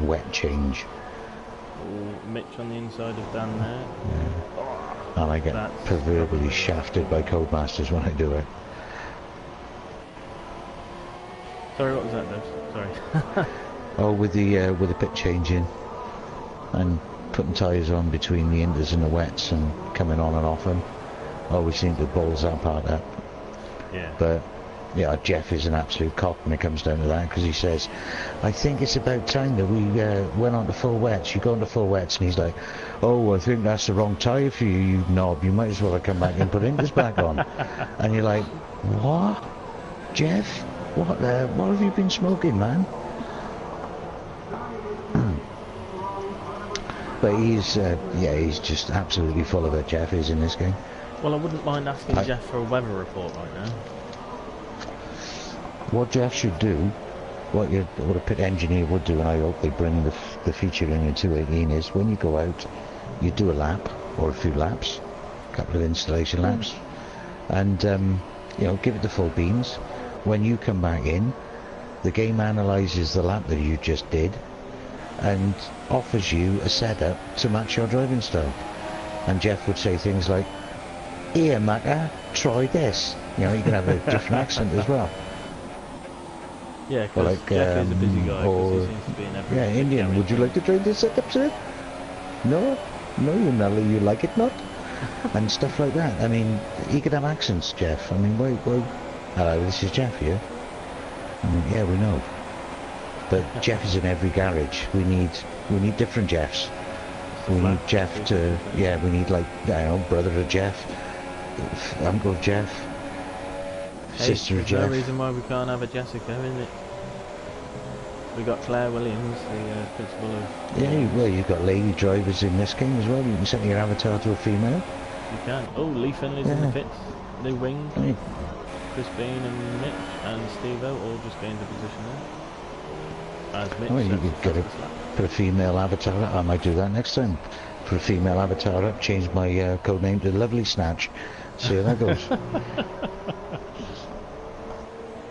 wet change. Mitch on the inside of Dan there. Yeah. And I get That's proverbially shafted by Codemasters when I do it. Sorry, what was that, Debs? Sorry. Oh, with the pit changing and putting tyres on between the inters and the wets and coming on and off them. Always seem to balls that part up. Yeah. But yeah, Jeff is an absolute cock when it comes down to that, because he says, I think it's about time that we went on to full wets. You go on to full wets, and he's like, oh, I think that's the wrong tyre for you, you knob. You might as well have come back and put inters back on. And you're like, what? Jeff? What have you been smoking, man? But he's just absolutely full of it, Jeff is, in this game. Well, I wouldn't mind asking Jeff for a weather report right now. What Jeff should do, what a pit engineer would do, and I hope they bring the feature in 218, is when you go out, you do a lap, or a few laps, a couple of installation laps, and give it the full beans. When you come back in, the game analyses the lap that you just did, and offers you a setup to match your driving style. And Jeff would say things like, here Macca, try this. You can have a different accent as well. Yeah, because Jeff is a busy guy, because he seems to be in every... Yeah, Indian, would you like to try this setup, sir? No, you like it not? And stuff like that. I mean, he could have accents, Jeff. I mean, why? Hello, this is Jeff here. I mean, yeah, we know. But Jeff is in every garage. We need different Jeffs. We need Jeff to, we need, like, I don't know, brother of Jeff, uncle of Jeff, sister of Jeff. There's no reason why we can't have a Jessica, is it? We got Claire Williams, the principal of... Yeah, well, you've got lady drivers in this game as well. You can set your avatar to a female. You can. Oh, Lee Finley's in the pits. New wing. I mean, Chris Bean and Mitch and Steve-O all just gained a position there. As Mitch you could put a female avatar up. I might do that next time. Put a female avatar up, change my code name to Lovely Snatch. See how that goes.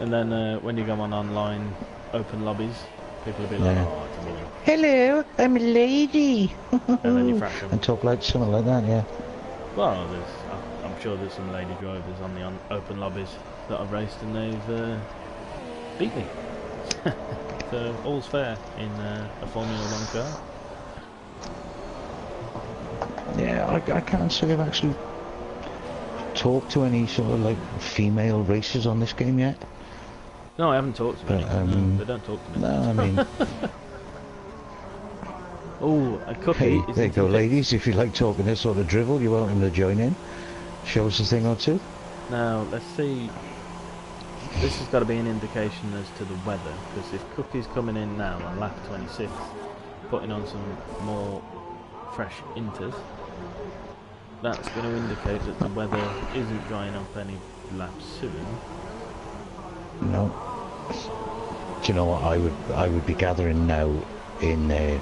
And then when you go on online open lobbies, people will be like, oh, it's a woman. Hello, I'm a lady. And then you thrash them. And talk like something like that, yeah. Well, I'm sure there's some lady drivers on the open lobbies that I've raced and they've beat me. So all's fair in a Formula 1 car. Yeah, I can't say I've actually talked to any sort of like female racers on this game yet. No, I haven't talked to them. They don't talk to me. No, I mean... Oh, a cookie. Hey, there you go, ladies. If you like talking this sort of drivel, you're welcome to join in. Show us a thing or two. Now, let's see. This has got to be an indication as to the weather, because if Cookie's coming in now on lap 26, putting on some more fresh inters, that's going to indicate that the weather isn't drying up any laps soon. No. Do you know what? I would be gathering now in a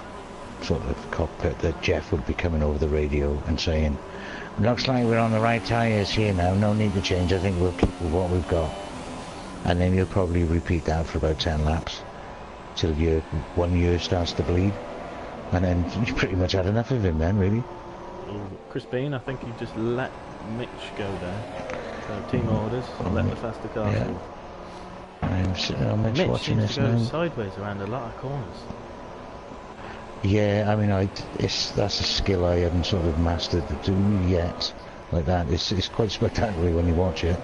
sort of cockpit that Jeff would be coming over the radio and saying, looks like we're on the right tyres here now, no need to change, I think we'll keep with what we've got. And then you'll probably repeat that for about 10 laps till your 1 year starts to bleed, and then you pretty much had enough of him then, really. Chris Bean, I think you just let Mitch go there. So team orders, let the faster car through. I'm sitting on Mitch watching this now. Mitch seems to go sideways around a lot of corners. Yeah, I mean, that's a skill I haven't sort of mastered to do yet. Like that, it's quite spectacular when you watch it.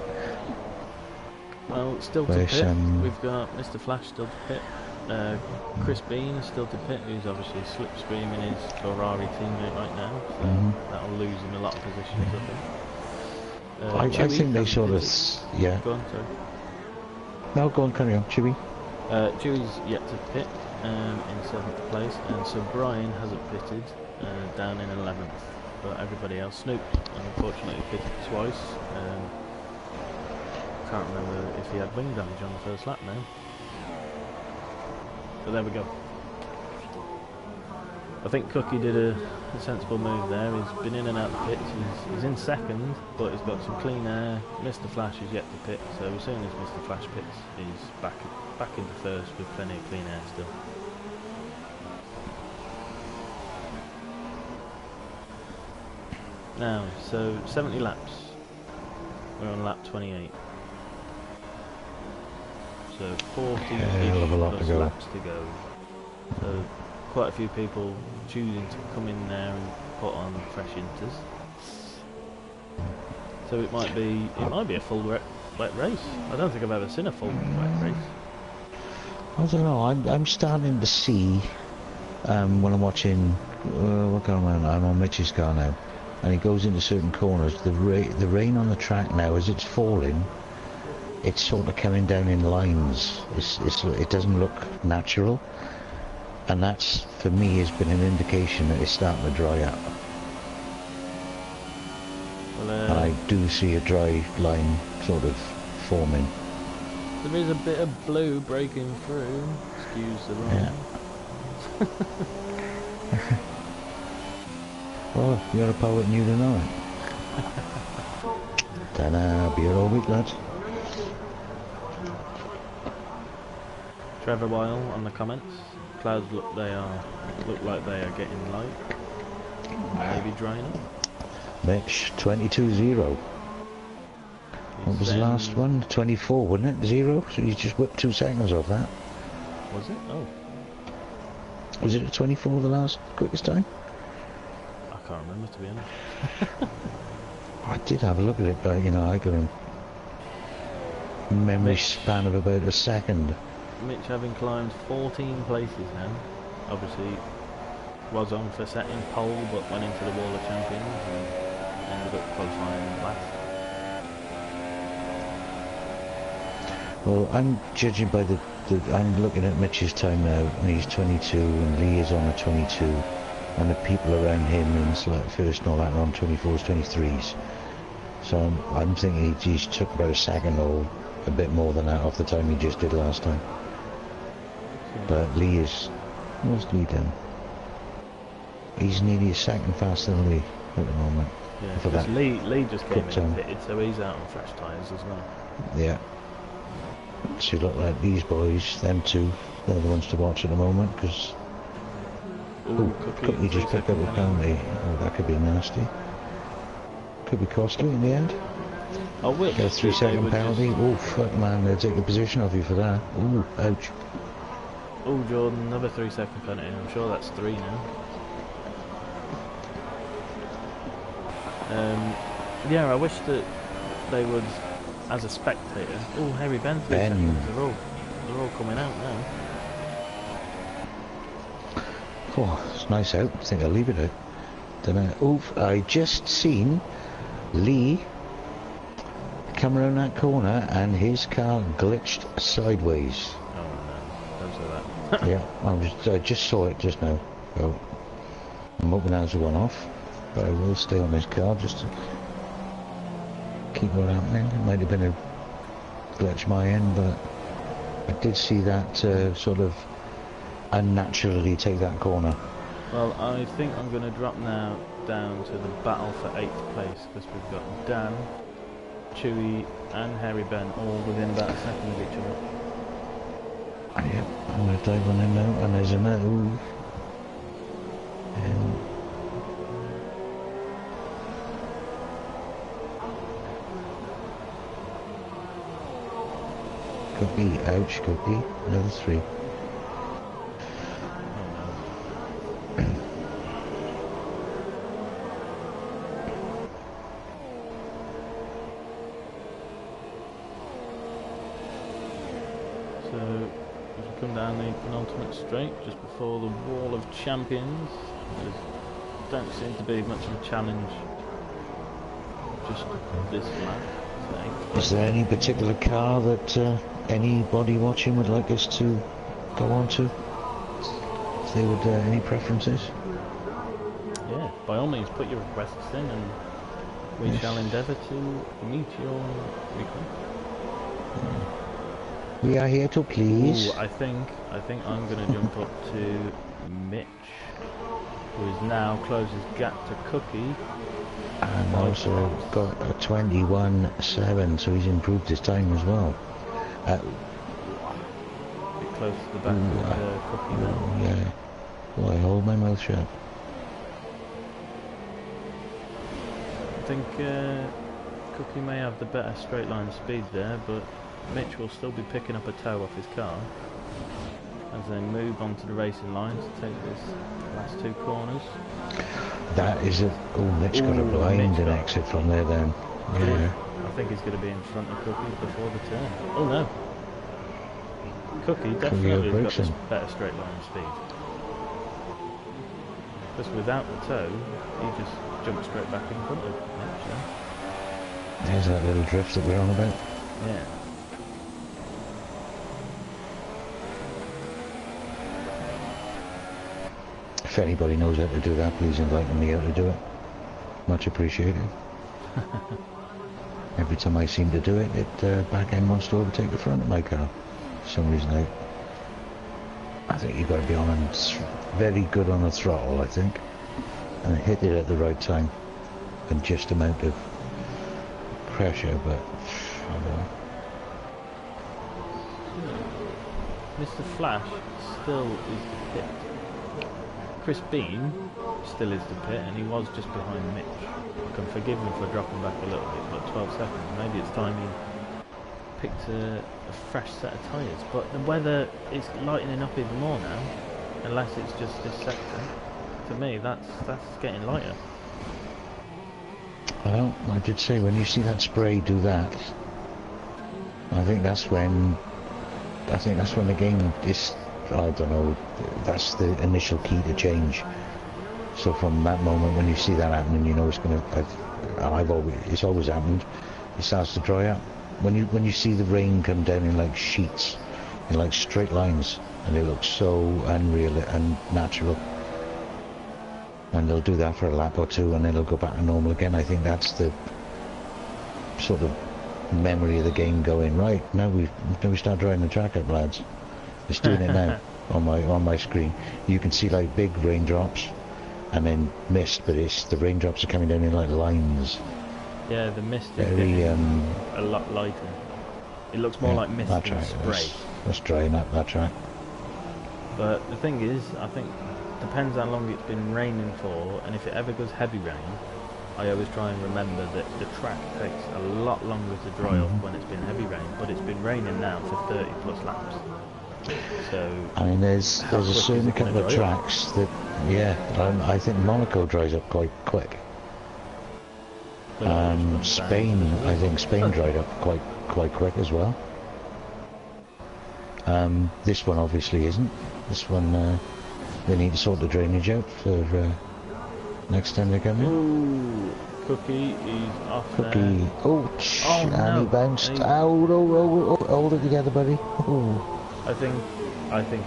Well, still to pit. We've got Mr. Flash still to pit. Chris Bean is still to pit, who's obviously slipstreaming his Ferrari teammate right now. So that'll lose him a lot of positions, I think. I think they sort of... Yeah. Go on, sorry. No, go on, carry on, Chewy. Chewy's yet to pit in 7th place, and so Brian hasn't pitted, down in 11th. But everybody else, Snoop, unfortunately pitted twice. Can't remember if he had wing damage on the first lap now. But there we go. I think Cookie did a sensible move there. He's been in and out the pits. He's in second, but he's got some clean air. Mr. Flash is yet to pit, so as soon as Mr. Flash pits, he's back into first with plenty of clean air still. Now, so 70 laps. We're on lap 28. So 40-ish laps to go. So quite a few people choosing to come in there and put on fresh inters. So it might be a full wet race. I don't think I've ever seen a full wet race. I don't know. I'm starting to see when I'm watching. What car am I on? I'm on Mitch's car now, and he goes into certain corners. The rain on the track now, as it's falling, it's sort of coming down in lines. It doesn't look natural, and that's for me has been an indication that it's starting to dry up. Well, and I do see a dry line sort of forming. There is a bit of blue breaking through. Excuse the rain. Yeah. Well, you're a poet and you don't know it. Ta-da, be here all week, lads. Trevor Weil on the comments. Clouds look like they are getting light. Maybe drying up. Mitch, 22-0. What was the last one? 24, wasn't it? 0? So you just whipped 2 seconds off that. Was it? Oh. Was it a 24 the last quickest time? I can't remember, to be honest. I did have a look at it, but you know, I got a memory span of about a second. Mitch having climbed 14 places now. Obviously was on for setting pole, but went into the Wall of Champions and ended up qualifying last. Well, I'm judging by I'm looking at Mitch's time now, and he's 22, and Lee is on a 22, and the people around him in like first and all that are on 24s, 23s. So I'm thinking he took about a second or a bit more than that off the time he just did last time. But Lee is, what's Lee done? He's nearly a second faster than Lee at the moment. Yeah, because Lee just came in and pitted, so he's out on fresh tyres as well. Yeah. So you look like these boys, them two, they're the ones to watch at the moment, because Cookie just picked up a penalty. Oh, that could be nasty. Could be costly in the end. I wish. Get a 3-second penalty. Oh, fuck man, they'll take the position off you for that. Ooh, ouch. Oh, Jordan, another 3-second penalty. I'm sure that's 3 now. Yeah, I wish that they would, as a spectator. Oh, Harry Ben. 3 seconds. They're all coming out now. Oh, it's nice out. I think I'll leave it out. Oof, I just seen Lee come around that corner and his car glitched sideways. Oh no, don't say that. Yeah, I just saw it just now. So I'm hoping that's a one-off, but I will stay on this car just to keep what happening. It might have been a glitch my end, but I did see that sort of unnaturally take that corner. Well, I think I'm going to drop now down to the battle for 8th place, because we've got Dan, Chewy and Harry Ben all within about a second of each other. Yep, I'm going to dive on him now, and there's another. Ooh. Cookie, ouch, Cookie, another 3. So, as we come down the penultimate straight, just before the Wall of Champions, there don't seem to be much of a challenge just this lap. Is there any particular car that anybody watching would like us to go on to? If they would, any preferences? Yeah, by all means put your requests in and we shall endeavour to meet your request. We are here to please. Ooh, I think I'm going to jump up to Mitch. who is now closes gap to Cookie. And also got a 21.7, so he's improved his time as well. Bit close to the back of Cookie now. Yeah. Well, I hold my mouth shut. I think Cookie may have the better straight line speed there, but Mitch will still be picking up a toe off his car as they move onto the racing line to take this last two corners. That is a... Oh, Mitch got a blind and exit from there then. Yeah. I think he's going to be in front of Cookie before the turn. Oh no. Cookie definitely has got this better straight line speed. Just without the toe, he just jumped straight back in front of Mitch then. There's that little drift that we're on about. Yeah. If anybody knows how to do that, please invite me how to do it. Much appreciated. Every time I seem to do it, back end wants to overtake the front of my car. For some reason, I think you've got to be on very good on the throttle, I think, and hit it at the right time, and just amount of pressure. But I don't know. Mr. Flash still is the pit. Chris Bean still is the pit, and he was just behind Mitch. I can forgive him for dropping back a little bit, but 12 seconds. Maybe it's time he picked a fresh set of tyres. But the weather is lightening up even more now, unless it's just this sector. To me, that's getting lighter. Well, I did say when you see that spray do that, I think that's when the game is. I don't know, that's the initial key to change. So from that moment when you see that happening, you know it's going to, it's always happened, it starts to dry up. When you see the rain come down in like sheets, in like straight lines, and it looks so unreal and natural. And they'll do that for a lap or two and then it'll go back to normal again. I think that's the sort of memory of the game going, right, now we start drying the track up, lads. It's doing it now on my screen. You can see like big raindrops and then mist, but the raindrops are coming down in like lines. Yeah, the mist is getting a lot lighter. It looks more like mist than spray. That's drying up that track. But the thing is, I think depends how long it's been raining for, and if it ever goes heavy rain, I always try and remember that the track takes a lot longer to dry up when it's been heavy rain, but it's been raining now for 30 plus laps. So I mean, there's a certain couple of tracks that, I think Monaco dries up quite quick. Spain, I think Spain dried up quite quick as well. This one obviously isn't. This one, they need to sort the drainage out for next time they come in. Ooh, Cookie is off Cookie, there. And he bounced out. Hold it together, buddy. Oh. I think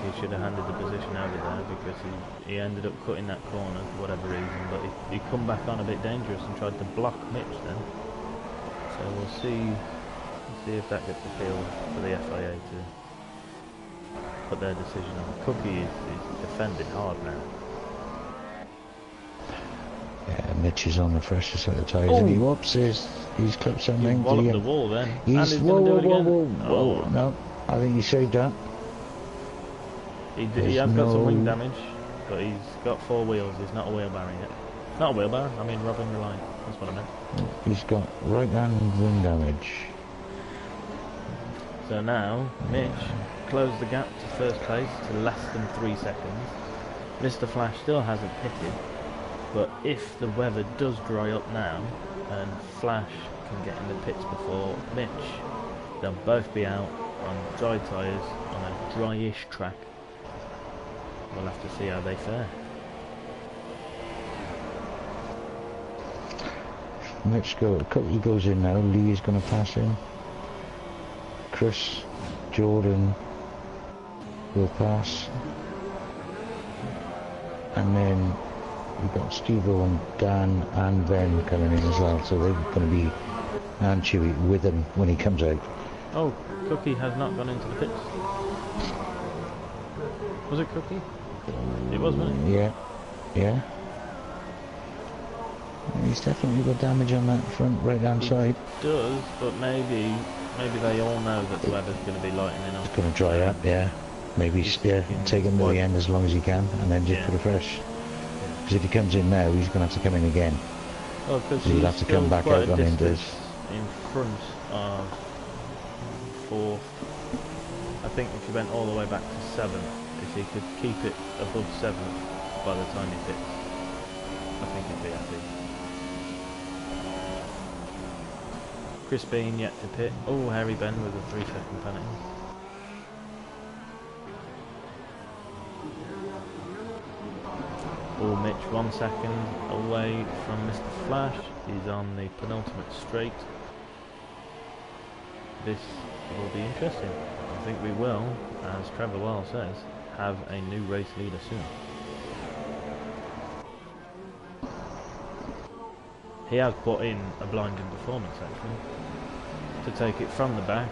he should have handed the position over there because he ended up cutting that corner for whatever reason, but he come back on a bit dangerous and tried to block Mitch then. So we'll see if that gets the field for the FIA to put their decision on. Cookie is defending hard now. Yeah, Mitch is on the freshest set of tyres and he whoops, he's clipped something. He walloped the wall then. He's whoa, no, I think he saved that. He has got some wing damage, but he's got 4 wheels. He's not a wheelbarrow yet. Not a wheelbarrow, I mean robbing the line. That's what I meant. He's got right hand wing damage. So now, Mitch closed the gap to first place to less than 3 seconds. Mr. Flash still hasn't pitted, but if the weather does dry up now, and Flash can get in the pits before Mitch, they'll both be out on dry tyres on a dryish track. We'll have to see how they fare. Cookie goes in now. Lee is going to pass him. Chris, Jordan will pass, and then we've got Steve-O and Dan and Ben coming in as well. So they're going to be and Chewy with him when he comes out. Oh, Cookie has not gone into the pits. Was it Cookie? It was, wasn't it? Yeah. He's definitely got damage on that front right hand side. Does, but maybe they all know that the weather's going to be lightening up. It's going to dry up, yeah. Maybe take him to the end as long as he can, and then just put a fresh. Because if he comes in now, he's going to have to come in again. Well, because he'll have to come back out on Indus. In front of 4th. I think if he went all the way back to 7th, if he could keep it above 7th by the time he pits, I think he'd be happy. Chris Bean yet to pit. Oh, Harry Ben with a 3-second penalty. Oh, Mitch 1 second away from Mr. Flash. He's on the penultimate straight. This will be interesting. I think we will, as Trevor Well says, have a new race leader soon. He has put in a blinding performance actually, to take it from the back.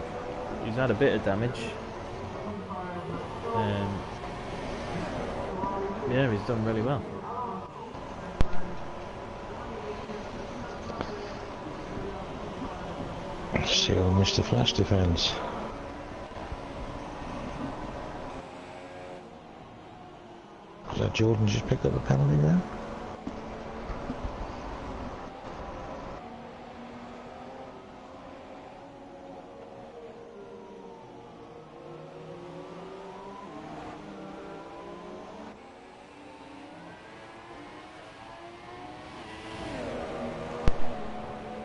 He's had a bit of damage. Yeah, he's done really well. See how Mr. Flash defends. Did Jordan just pick up a penalty there?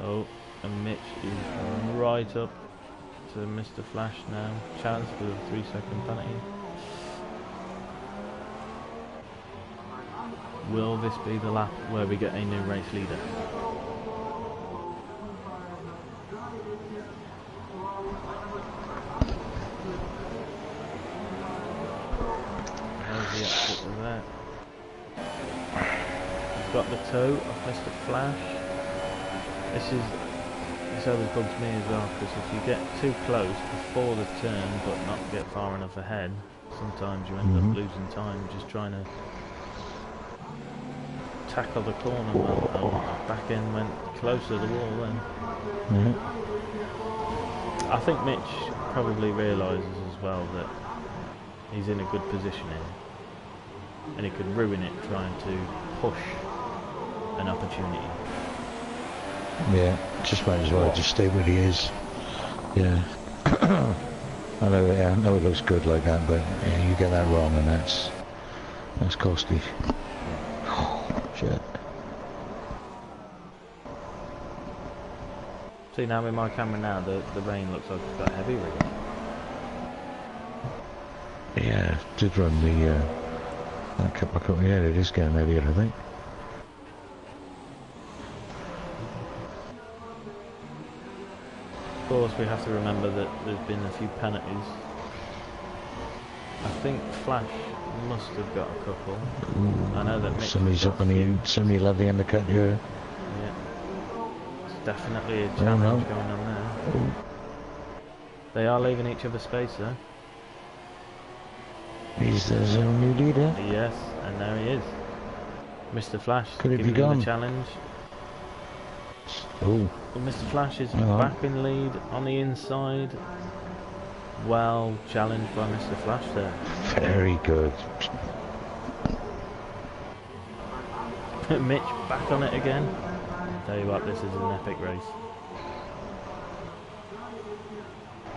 Oh, and Mitch is right up to Mr. Flash now. Chance for a 3-second penalty. Will this be the lap where we get a new race leader? There's the exit of that. He's got the toe of Mr. Flash. This always bugs me as well, because if you get too close before the turn but not get far enough ahead, sometimes you end up losing time just trying to tackle the corner. Back end went closer to the wall then. I think Mitch probably realises as well that he's in a good position here, and he could ruin it trying to push an opportunity. Yeah, just might as well just stay where he is. Yeah. I know it looks good like that, but yeah, you get that wrong and that's costly. Oh, shit. See now with my camera now, the rain looks like it's got heavy really. Yeah, did run the that couple of, yeah, it is getting heavier, I think. Of course, we have to remember that there's been a few penalties. I think Flash must have got a couple. Ooh, I know that Mitch somebody's up on the somebody love the undercut here. Yeah, it's definitely a challenge going on there. Ooh. They are leaving each other space though. He's the zone new leader. Yes, and there he is. Mr. Flash Could it be giving gone? him the challenge. Oh. Well, Mr. Flash is back in lead on the inside. Well challenged by Mr. Flash there. Very good. Mitch back on it again. I'll tell you what, this is an epic race.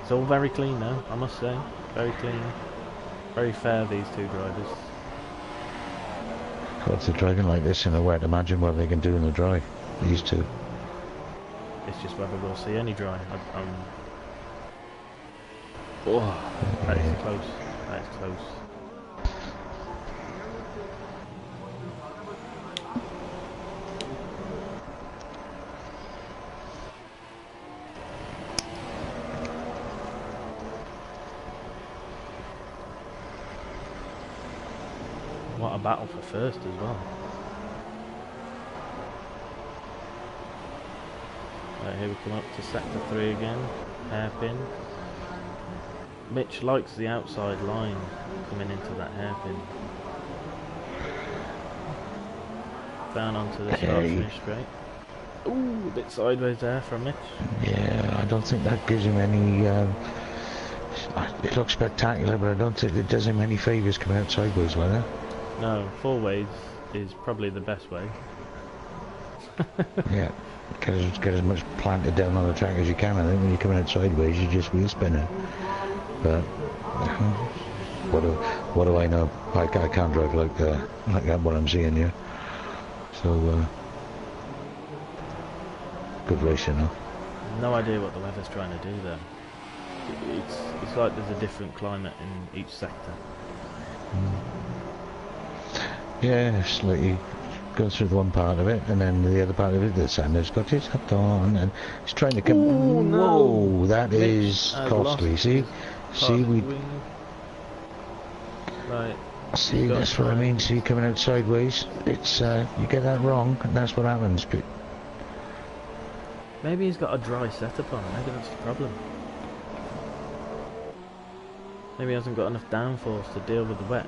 It's all very clean though, I must say. Very clean. Very fair, these two drivers. God, if they're driving like this in the wet, imagine what they can do in the dry. These two. It's just whether we'll see any dry. Oh, that is close. That is close. What a battle for first as well. Right, here we come up to sector 3 again. Hairpin. Mitch likes the outside line coming into that hairpin. Down onto the start finish straight. Ooh, a bit sideways there from Mitch. Yeah, I don't think that gives him any. It looks spectacular, but I don't think it does him any favours coming out sideways like that. No, four ways is probably the best way. Yeah, get as much planted down on the track as you can. I think when you're coming out sideways, you just wheel spinning. But what do I know? I can't drive like that. What I'm seeing here. So good racing, though. No idea what the weather's trying to do there. It's like there's a different climate in each sector. Yeah, it's like you go through the one part of it, and then the other part of it, the Sander's got his hat on, and he's trying to come. Ooh, no. Whoa, that Mitch is has costly. lost See, his we. wing. Right. See, that's what I mean. See, coming out sideways, it's you get that wrong, and that's what happens. But maybe he's got a dry setup on. Maybe that's the problem. Maybe he hasn't got enough downforce to deal with the wet.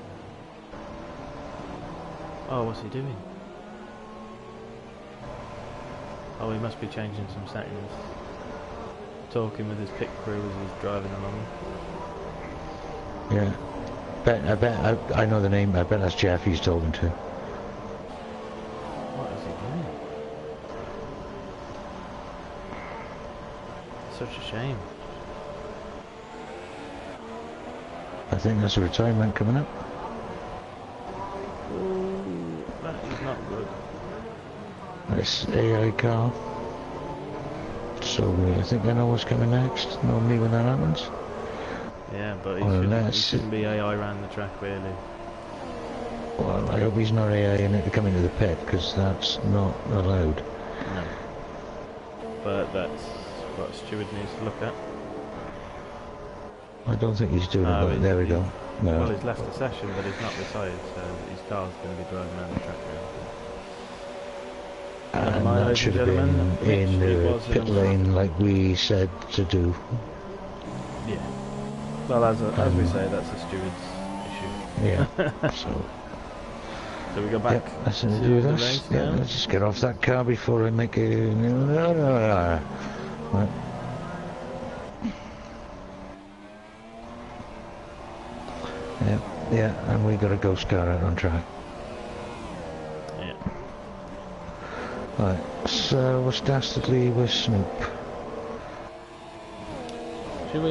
Oh, what's he doing? Oh, he must be changing some settings. Talking with his pit crew as he's driving along. yeah, I know the name. I bet that's Jeff he's talking to. What is he doing? Such a shame. I think that's a retirement coming up. Ooh, that is not good. This AI car. So I think they know what's coming next. Normally when that happens. Yeah, but he shouldn't be AI around the track, really. Well, I hope he's not AI in it to come into the pit, because that's not allowed. No. But that's what Stewart needs to look at. I don't think he's doing it, but there we go. No. Well, he's left the session, but he's not retired, so his car's going to be driving around the track now. And mind, that should have gentlemen, been in the pit lane like we said to do. Yeah. Well, as we say, that's the steward's issue. Yeah. So we go back that's to do the this. race Yeah, now. let's just get off that car before I make a... Right. Yeah, and we got a ghost car out on track. Yeah. Right, so what's dastardly with Snoop? Shall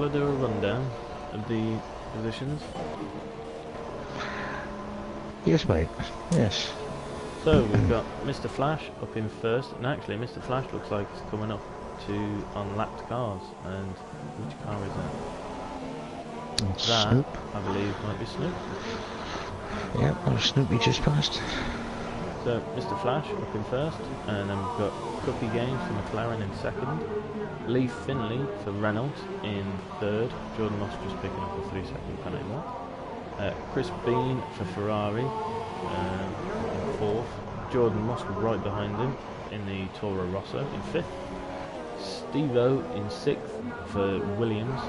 I do a rundown of the positions? Yes, mate. Yes. So we've got Mr. Flash up in first, and actually Mr. Flash looks like he's coming up to unlapped cars. And which car is that? That, Snoop. I believe, might be Snoop. Yep, well, Snoopy just passed. So Mr. Flash up in first, and then we've got Cookie Games for McLaren in second, Lee Finley for Reynolds in third, Jordan Moss just picking up a 3-second penalty mark, Chris Bean for Ferrari in fourth, Jordan Moss right behind him in the Toro Rosso in fifth, Steve-O in sixth for Williams.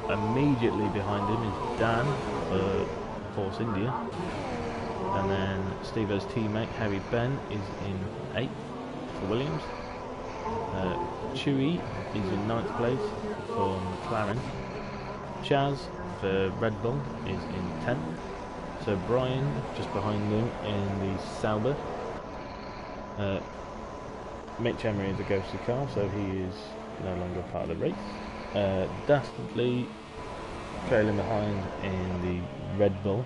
Immediately behind him is Dan for Force India. And then Steve-O's teammate Harry Ben is in 8th for Williams. Chewy is in 9th place for McLaren. Chaz for Red Bull is in 10th. So Brian just behind him in the Sauber. Mitch Emery is a ghostly car, so he is no longer part of the race. Dastardly trailing behind in the Red Bull.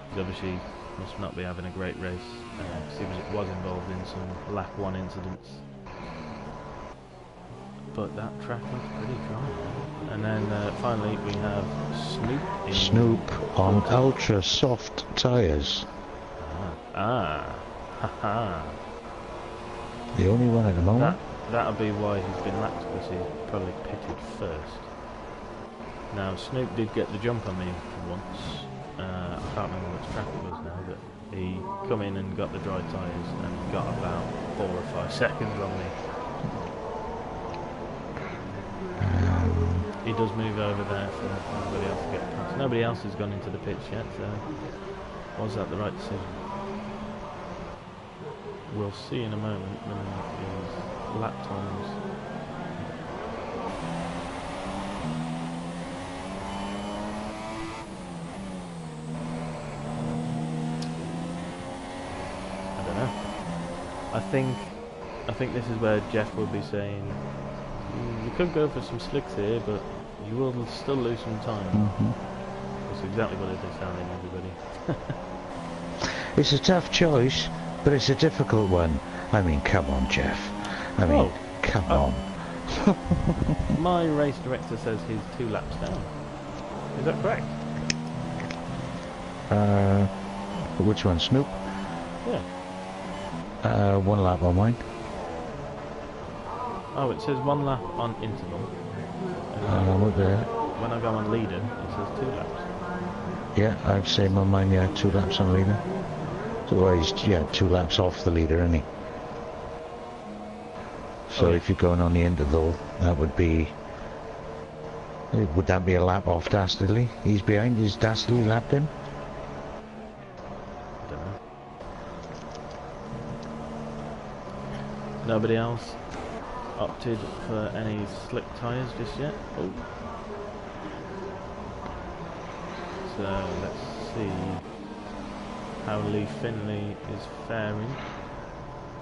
He's obviously must not be having a great race, because he was involved in some lap 1 incidents. But that track looks pretty dry. And then finally we have Snoop on ultra soft tyres. Haha. The only one at the moment. That'll be why he's been lapped, because he's probably pitted first. Now Snoop did get the jump on me once. I can't remember which track it was now, but he come in and got the dry tyres and got about 4 or 5 seconds on me. He does move over there for nobody else to get past. Nobody else has gone into the pitch yet, so was that the right decision? we'll see in a moment when his lap times. I don't know. I think this is where Jeff will be saying, you could go for some slicks here, but you will still lose some time. That's exactly what it is telling everybody. It's a tough choice, but it's a difficult one. I mean, come on, Jeff. I mean, come on. My race director says he's 2 laps down. Is that correct? Which one, Snoop? Yeah. 1 lap on mine. Oh, it says 1 lap on interval. What there? When I go on leader, it says 2 laps. Yeah, I've seen on mine, yeah, 2 laps on leader. So well, he's, 2 laps off the leader, isn't he? So if you're going on the interval, that would be... Would that be a lap off Dastardly? He's behind, is Dastardly lapped him? I don't know. Nobody else opted for any slick tyres just yet. Oh. So let's see how Lee Finley is faring.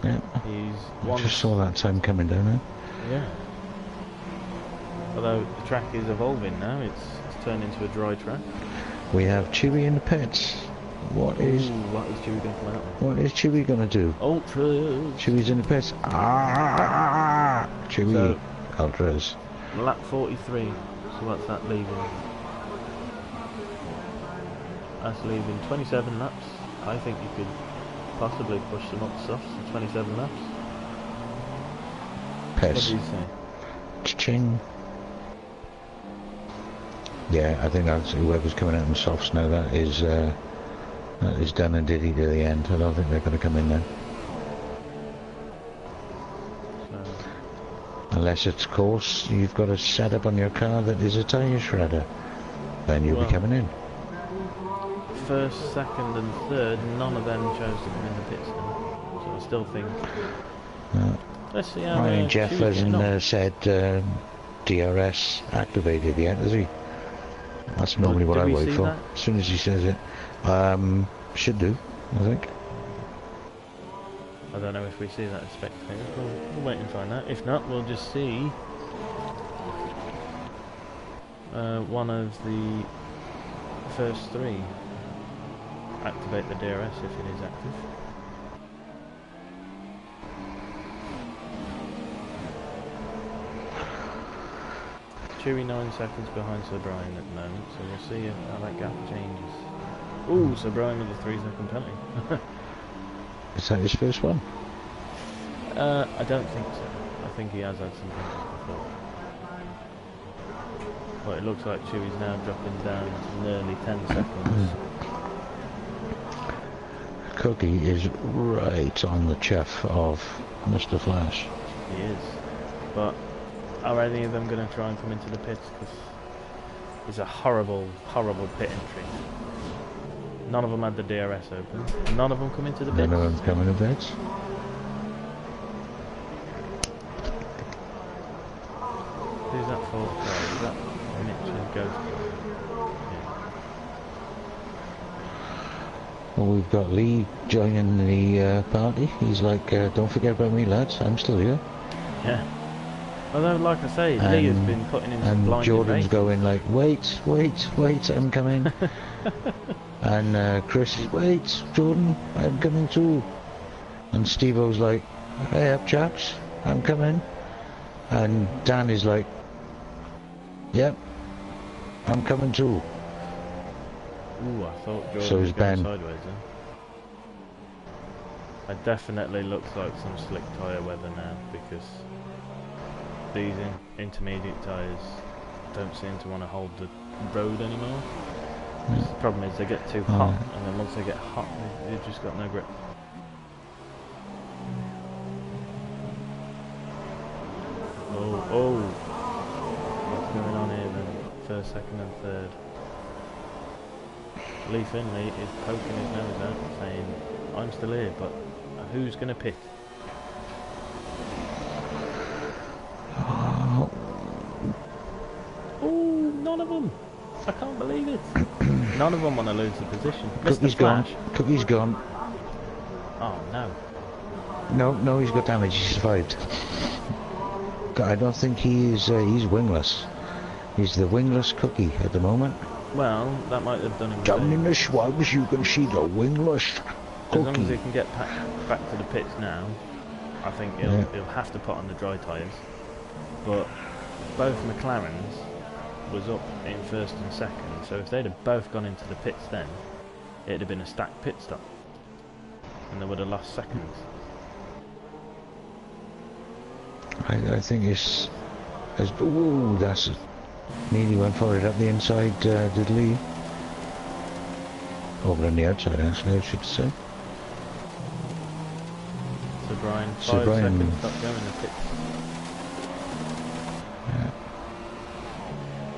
Yeah. I just saw that time coming down there. Yeah. Although the track is evolving now, it's turned into a dry track. We have Chewy in the pits. What is Chewy going to come out? What is Chewy going to do? Ultras. Chewy's in the pits. Chewy. So, Ultras. Lap 43. So what's that leaving? That's leaving 27 laps. I think you could possibly push them up to softs to 27 laps. Piss. What do you say? Cha-ching. Yeah, I think that's whoever's coming out in softs now. That is done and diddy to the end. I don't think they're going to come in then. Unless, of course, you've got a setup on your car that is a tyre shredder. Then you'll be coming in. First, second and third, none of them chose to come in the pits now. So I still think... let's see how... I mean, Jeff hasn't said DRS activated yet, has he? That's normally what I wait for. As soon as he says it. Should do, I think. I don't know if we see that as spectators. We'll wait and find out. If not, we'll just see one of the first 3 activate the DRS if it is active. Chewy 9 seconds behind Sir Brian at the moment, so we'll see how that gap changes. Ooh, Sir Brian with a 3-second penalty. Is that his first one? I don't think so. I think he has had some penalties before. But it looks like Chewy's now dropping down to nearly 10 seconds. Cookie is right on the chuff of Mr. Flash. He is. But are any of them going to try and come into the pits? Because it's a horrible, horrible pit entry. None of them had the DRS open. None of them come into the pits. None of them come in the pits. Who's that for? Oh, is that Mitch's ghost? Yeah. Well, we've got Lee joining the party. He's like, don't forget about me, lads. I'm still here. Yeah. Although, like I say, Lee has been putting in some blinding And Jordan's races. going like, wait, I'm coming. And Chris is, wait, Jordan, I'm coming too. And Steve-O's like, hey up chaps, I'm coming. And Dan is like, yep, I'm coming too. Ooh, I thought Jordan So was is going Ben. sideways then. It definitely looks like some slick tyre weather now, because these intermediate tyres don't seem to want to hold the road anymore. The problem is they get too hot, and then once they get hot, they've just got no grip. Oh, what's going on here then? First, second and third. Lee Finley is poking his nose out saying, I'm still here, but who's going to pit? Oh, none of them. I can't believe it. None of them want to lose the position. Cookie's Mr. gone. Flash. Cookie's gone. Oh, no. No, he's got damage. He survived. I don't think he's wingless. He's the wingless Cookie at the moment. Well, that might have done him. Down in the swabs, you can see the wingless Cookie. As long as he can get back to the pits now, I think he'll have to put on the dry tyres. But both McLarens was up in first and second, so if they'd have both gone into the pits then, it'd have been a stacked pit stop. And they would have lost seconds. I think ooh, that's nearly went for it up the inside, did Lee. Over on the outside, actually, I should say. So Brian, So 5 Brian- seconds, stop going in the pits. Yeah.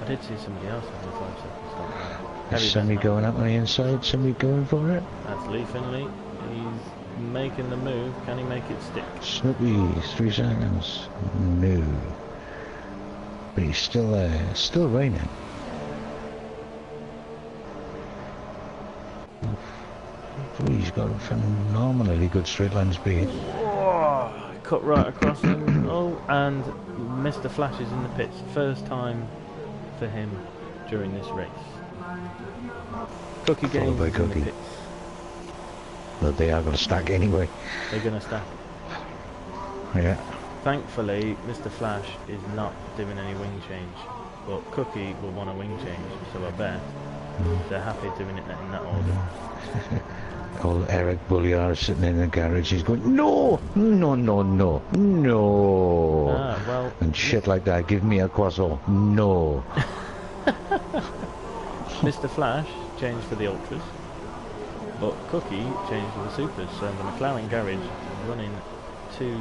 I did see somebody else having a 5 second stop. Is Heavy somebody Bennett. going up on the inside? Somebody going for it? That's Lee Finley. He's making the move. Can he make it stick? Snoopy, 3 seconds. No. But he's still there. It's still raining. He's got a phenomenally good straight line speed. Oh, cut right across him. Oh, and Mr. Flash is in the pits. First time for him during this race. Cookie Followed Games by is in the Cookie. pits. But they are going to stack anyway. They're going to stack. Yeah. Thankfully, Mr. Flash is not doing any wing change, but Cookie will want a wing change, so I bet they're happy doing it in that order. Old Eric Bulliard sitting in the garage, he's going, no, no, no, no, no. Ah, well, And shit like that, give me a croissant, no. Mr. Flash changed for the Ultras, but Cookie changed for the Supers, so the McLaren garage is running two.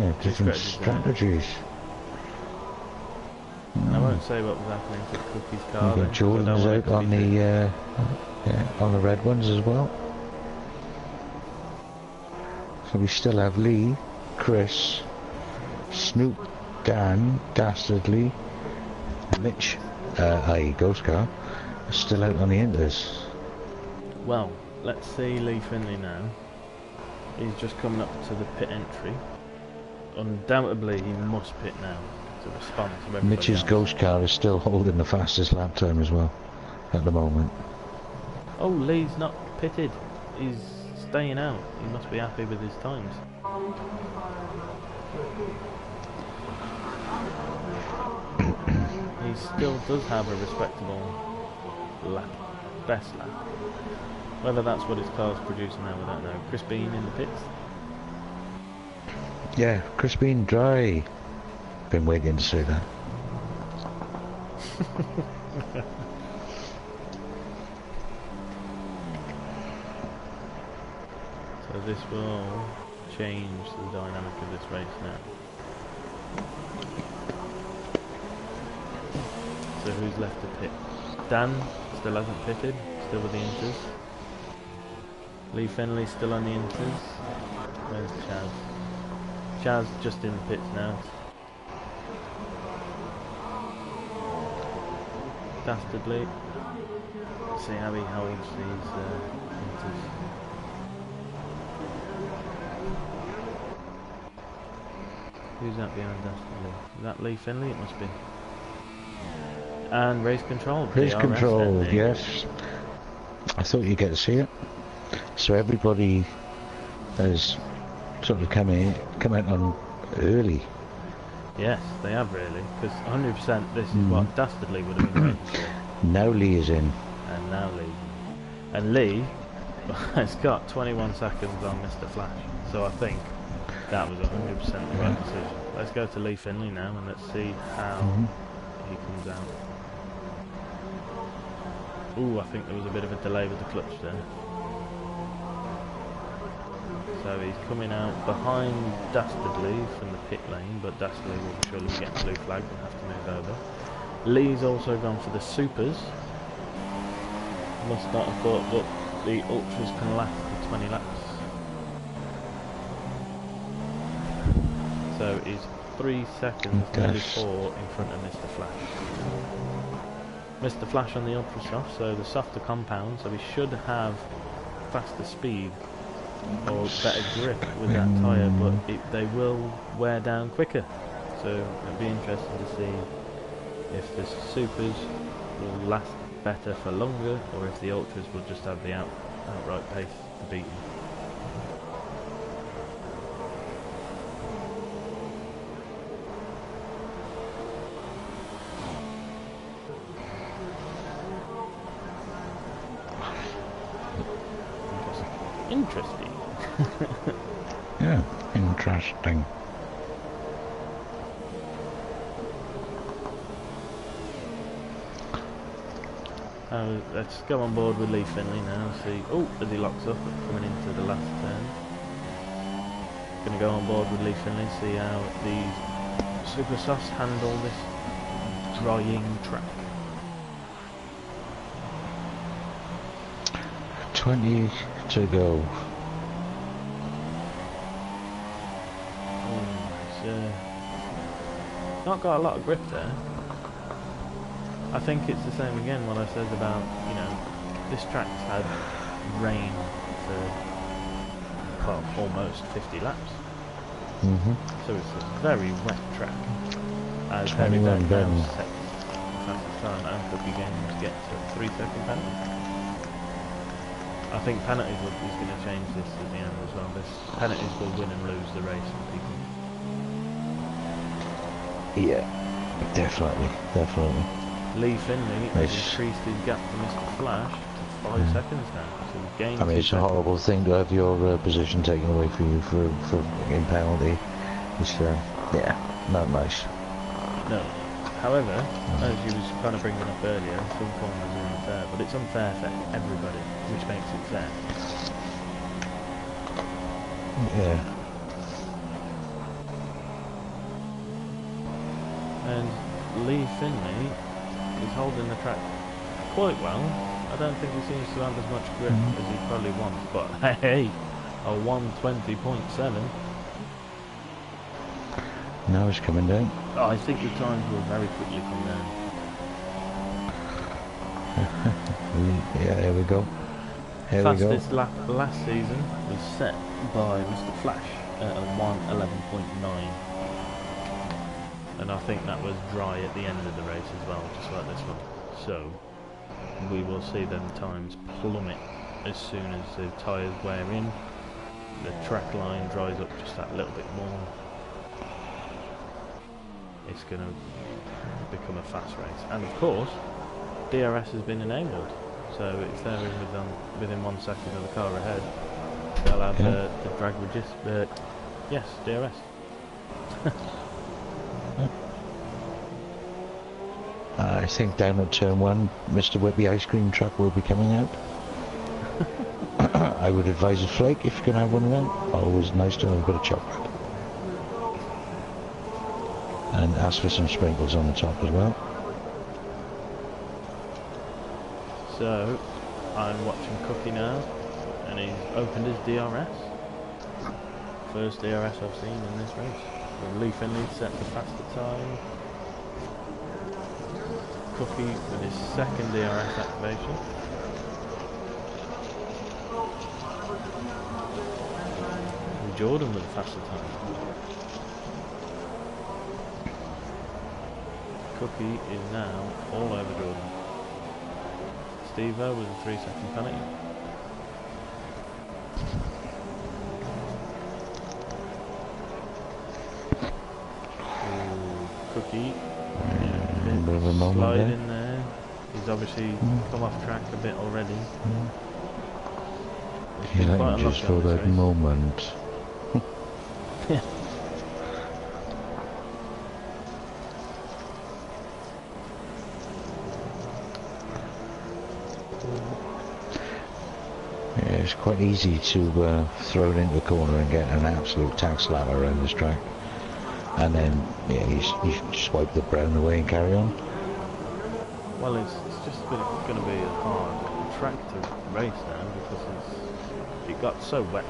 Yeah, different strategies strategies. And I won't say what was happening to Cookie's car. We've then, got 'cause I Jordan's don't want it out to on be the, on the red ones as well. So we still have Lee, Chris, Snoop, Dan, Dastardly, Mitch, i.e. Ghost Car, are still out on the Inters. Well, let's see Lee Finley now. He's just coming up to the pit entry. Undoubtedly, he must pit now to respond to everybody Mitch's else. Ghost Car is still holding the fastest lap time as well, at the moment. Oh, Lee's not pitted. He's staying out. He must be happy with his times. He still does have a respectable lap. Best lap. Whether that's what his car's producing now, I don't know. Chris Bean in the pits. Yeah, Chris Bean dry. Been waiting to say that. So this will change the dynamic of this race now. So who's left to pit? Dan still hasn't pitted, still with the Inters. Lee Finley still on the Inters. Where's Chaz? Chaz just in the pits now. Dastardly. Let's see how he holds these Inters. Who's that behind Dastardly? Is that Lee Finley? It must be. And race control. Race DRS control, then, yes. I thought you'd get to see it. So everybody has sort of come out on early. Yes, they have really, because 100% this is what Dastardly would have been waiting for. Now Lee is in. And now Lee. And Lee has got 21 seconds on Mr. Flash. So I think that was 100% the right decision. Let's go to Lee Finley now and let's see how he comes out. Ooh, I think there was a bit of a delay with the clutch there. So he's coming out behind Dastardly from the pit lane, but Dastardly will surely get a blue flag and have to move over. Lee's also gone for the Supers. Must not have thought that the Ultras can last for 20 laps. So he's 3 seconds, nearly 4 in front of Mr. Flash. Mr. Flash on the ultra soft, so the softer compound, so he should have faster speed or better grip with that tyre, but they will wear down quicker. So it'll be interesting to see if the supers will last better for longer, or if the ultras will just have the outright pace to beat them. Interesting. Yeah, interesting. Let's go on board with Lee Finley now. See, as he locks up, coming into the last turn. Going to go on board with Lee Finley, see how these super softs handle this drying track. 20 to go. Not got a lot of grip there. I think it's the same again what I said about, you know, this track's had rain for, well, almost 50 laps. So it's a very wet track. As Heavy Bear now set the fastest time and Cookie Games get to 3-second penalty. I think penalties is going to change this at the end as well. This penalties will win and lose the race for people. Yeah, definitely. Lee Finley has increased his gap to Mr. Flash to 5 seconds now. So he's gained 2 seconds. It's a horrible thing to have your position taken away from you for in penalty. It's yeah, not nice. No. However, as you was kind of bringing up earlier, some corners are unfair, but it's unfair for everybody, which makes it fair. Yeah. And Lee Finley is holding the track quite well. I don't think he seems to have as much grip as he probably wants, but hey, a 120.7. Now it's coming down. Oh, I think the times will very quickly come down. Yeah, here we go. Fastest lap last season was set by Mr. Flash at a 1:11.9. And I think that was dry at the end of the race as well, just like this one. So we will see them times plummet as soon as the tyres wear in, the track line dries up just that little bit more. It's going to become a fast race. And of course, DRS has been enabled, so it's there within 1 second of the car ahead. They'll have the drag register. Yes, DRS. I think down at turn 1, Mr. Whippy ice cream truck will be coming out. I would advise a flake if you can have one of them. Always nice to have a bit of chocolate. And ask for some sprinkles on the top as well. So, I'm watching Cookie now, and he's opened his DRS. First DRS I've seen in this race. With Lee Finley set the faster time. Cookie with his second DRS activation. And Jordan with the faster time. Cookie is now all over Jordan. Steve-O with a 3-second penalty. Cookie. A bit of a moment Slide there. in there. He's obviously come off track a bit already. Yeah, just for that moment. Yeah. It's quite easy to throw it into the corner and get an absolute tax slammer around this track. And then, yeah, you swipe the brown away and carry on. Well, it's just going to be a hard track to race now because it got so wet.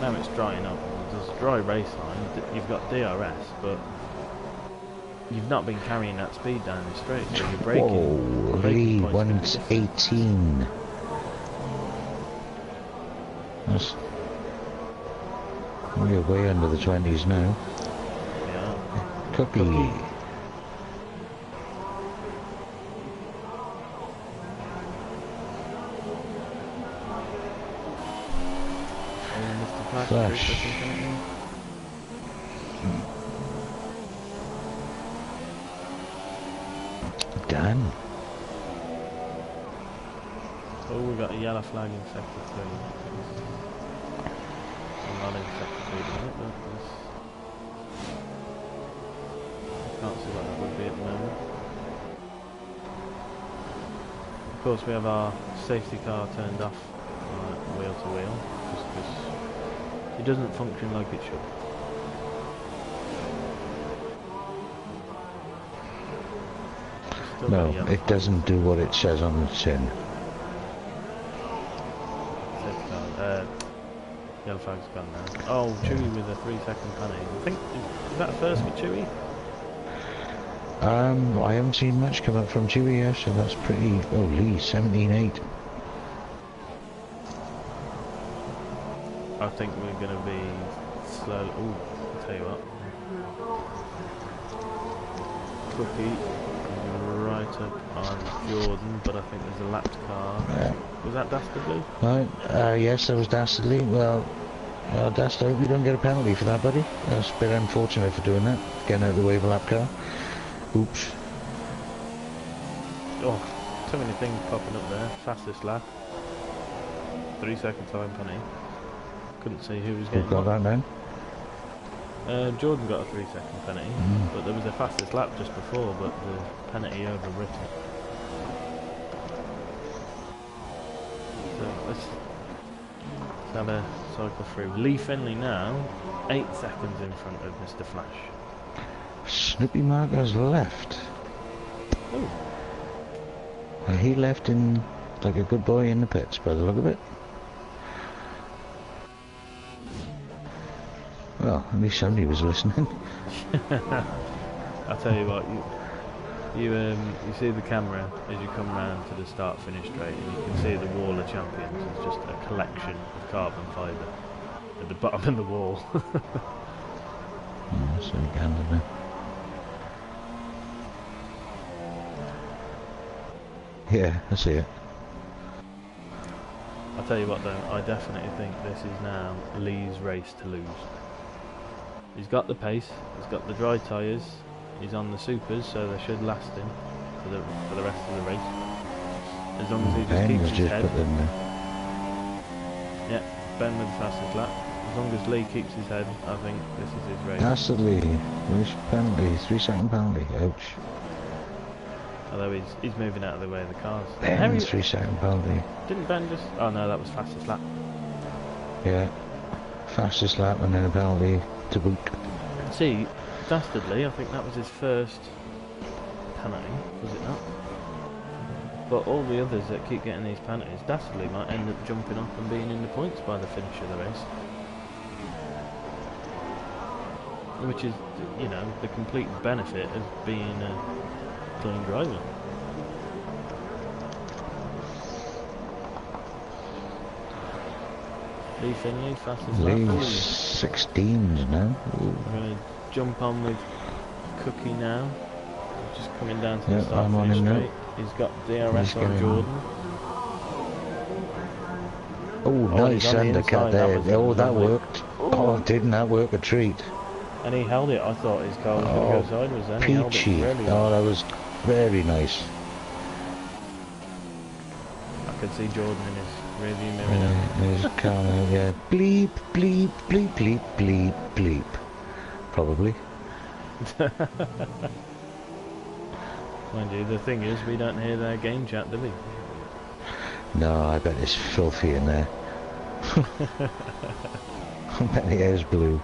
now it's drying up. There's a dry race line. You've got DRS, but you've not been carrying that speed down the straight, so you're braking. Holy, 118. That's... We're way under the 20s now. Yeah. Cookie. Flash. Dan. Oh, we got a yellow flag in sector 3. I'm not in sector 3 yet, but I can't see what that would be at the moment. Of course, we have our safety car turned off, wheel to wheel, just because it doesn't function like it should. No, it doesn't do what it says on the tin. Safety car, yellow flag's gone now. Oh, Chewy with a 3-second penalty. I think, is that first for Chewy? I haven't seen much come up from Chewy yet, so that's pretty... Oh, Lee, 17.8. I think we're going to be slow. Ooh, I'll tell you what. Cookie right up on Jordan, but I think there's a lapped car. Yeah. Was that Dastardly? Right, yes, that was Dastardly. Well, Dastardly, I hope you don't get a penalty for that, buddy. That's a bit unfortunate for doing that. Getting out of the way of a lap car. Oops. Oh, so many things popping up there. Fastest lap. 3-second time penalty. Couldn't see who was getting Who got that then? Jordan got a 3-second penalty, but there was a fastest lap just before, but the penalty overwritten. So let's have a cycle through. Lee Finley now, 8 seconds in front of Mr. Flash. Snoopy Mark has left. Oh. He left in like a good boy in the pits, by the look of it. Well, at least somebody was listening. I'll tell you what, you see the camera as you come round to the start-finish straight, and you can see the wall of champions. It's just a collection of carbon fibre at the bottom of the wall. So you can, didn't it? Yeah, I see it. I'll tell you what though, I definitely think this is now Lee's race to lose. He's got the pace, he's got the dry tyres, he's on the supers, so they should last him for the rest of the race. As long as he just keeps his head. Yeah, Ben with the fastest lap. As long as Lee keeps his head, I think this is his race. Dastardly, which penalty? 3-second penalty, ouch. Although he's moving out of the way of the cars. Ben, 3-second penalty. Didn't Ben just... Oh no, that was fastest lap. Yeah, fastest lap and then a penalty to boot. See, Dastardly, I think that was his first penalty, was it not? But all the others that keep getting these penalties, Dastardly might end up jumping up and being in the points by the finish of the race. Which is, you know, the complete benefit of being a clean driver. Lee Finley, fastest lap. Lee's 16s now. We're going to jump on with Cookie now. Just coming down to the start I'm on finish him now. straight. He's got DRS on Jordan. Oh, nice undercut there. That worked. Ooh. Oh, didn't that work a treat? And he held it. I thought his car was going to go sideways then. He held it Peachy. really Oh, well. that was very nice. I could see Jordan in his rearview mirror now. There's car now, yeah. Bleep, bleep, bleep, bleep, bleep, bleep. Probably. Mind you, the thing is, we don't hear their game chat, do we? No, I bet it's filthy in there. I bet the air's blue.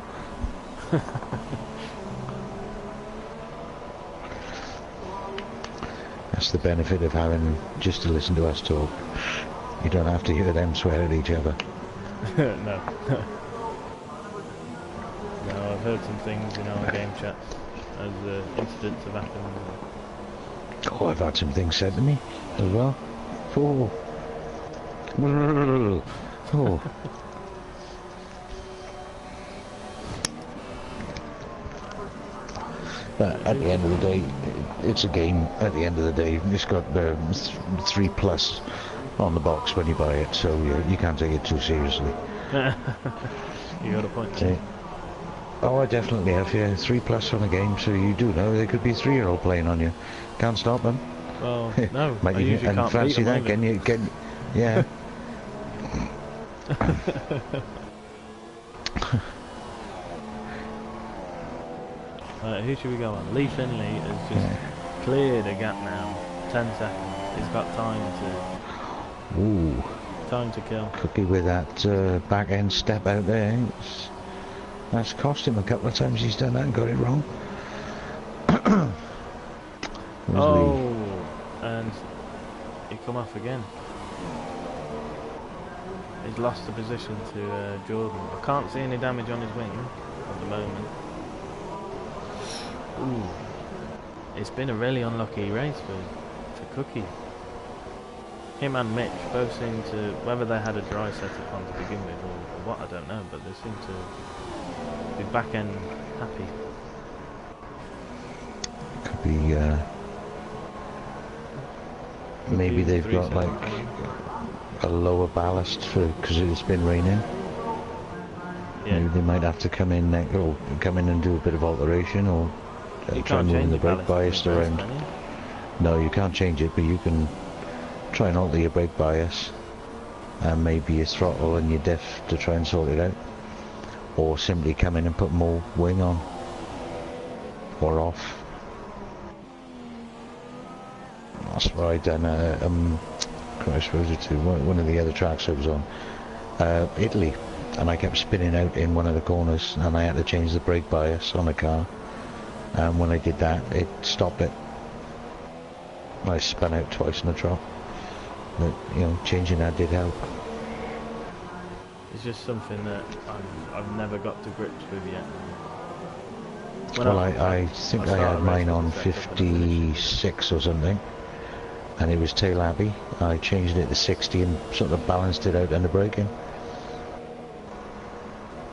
That's the benefit of having just to listen to us talk. You don't have to hear them swear at each other. No. I've heard some things in our game chats as incidents have happened. Oh, I've had some things said to me as well. Oh. Oh. But at the end of the day, it's a game. At the end of the day, it's got 3+ on the box when you buy it, so you can't take it too seriously. You got a point. Oh, I definitely have. Yeah, 3+ on a game, so you do know there could be a 3-year-old playing on you. Can't stop them. Well, no, Might I you, usually and can't fancy beat that? them Can you? Yeah. Who should we go on? Lee Finley has just cleared a gap now. 10 seconds. He's got time Ooh. to kill. Cookie with that back end step out there. That's cost him a couple of times. He's done that and got it wrong. Oh, and he come off again. He's lost the position to Jordan. I can't see any damage on his wing at the moment. Ooh, it's been a really unlucky race for Cookie. Him and Mitch both seem to, whether they had a dry setup on to begin with or what, I don't know, but they seem to be back end happy. Could be maybe they've got like a lower ballast because it's been raining. Yeah. Maybe they might have to come in and do a bit of alteration or try moving the brake bias around. No, you can't change it, but you can try and alter your brake bias and maybe your throttle and your diff to try and sort it out, or simply come in and put more wing on or off. That's what I done. Christ, where was it to? One of the other tracks I was on, Italy, and I kept spinning out in one of the corners, and I had to change the brake bias on the car. And when I did that, it stopped it. I spun out twice in a trot. But changing that did help. It's just something that I've never got to grips with yet. Well, I think I had mine on 56 or something, and it was tail happy. I changed it to 60 and sort of balanced it out under braking.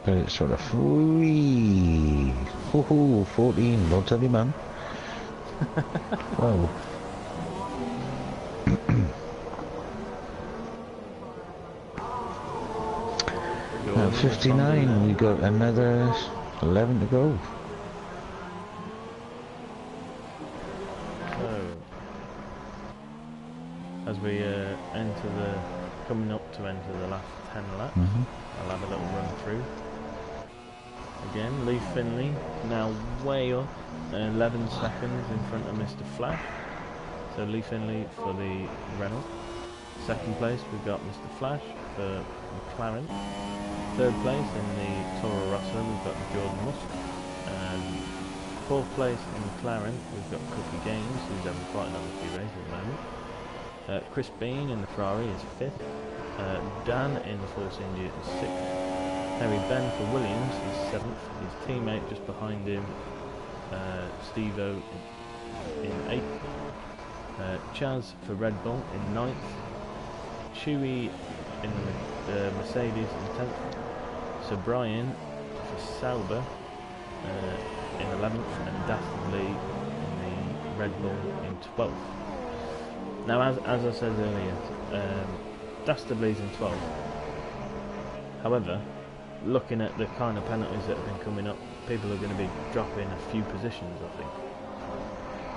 But it's sort of wee, 14. Don't tell your mum. Whoa. 59. We got another 11 to go. As we coming up to enter the last 10 laps, I'll have a little run through. Again, Lee Finley now way up, 11 seconds in front of Mr. Flash. So Lee Finley for the Renault. Second place we've got Mr. Flash for McLaren. Third place in the Toro Rosso we've got Jordan Musk. And fourth place in McLaren we've got Cookie Games, who's having quite an unlucky race at the moment. Chris Bean in the Ferrari is 5th. Dan in the Force India is 6th. Harry Ben for Williams is 7th. His teammate just behind him, Steve-O, in 8th. Chaz for Red Bull in 9th. Chewy in the Mercedes in 10th. Sir Brian for Sauber in 11th. And Dastardly in the Red Bull in 12th. Now, as I said earlier, Dastardly's in 12th. However, looking at the kind of penalties that have been coming up, people are going to be dropping a few positions, I think.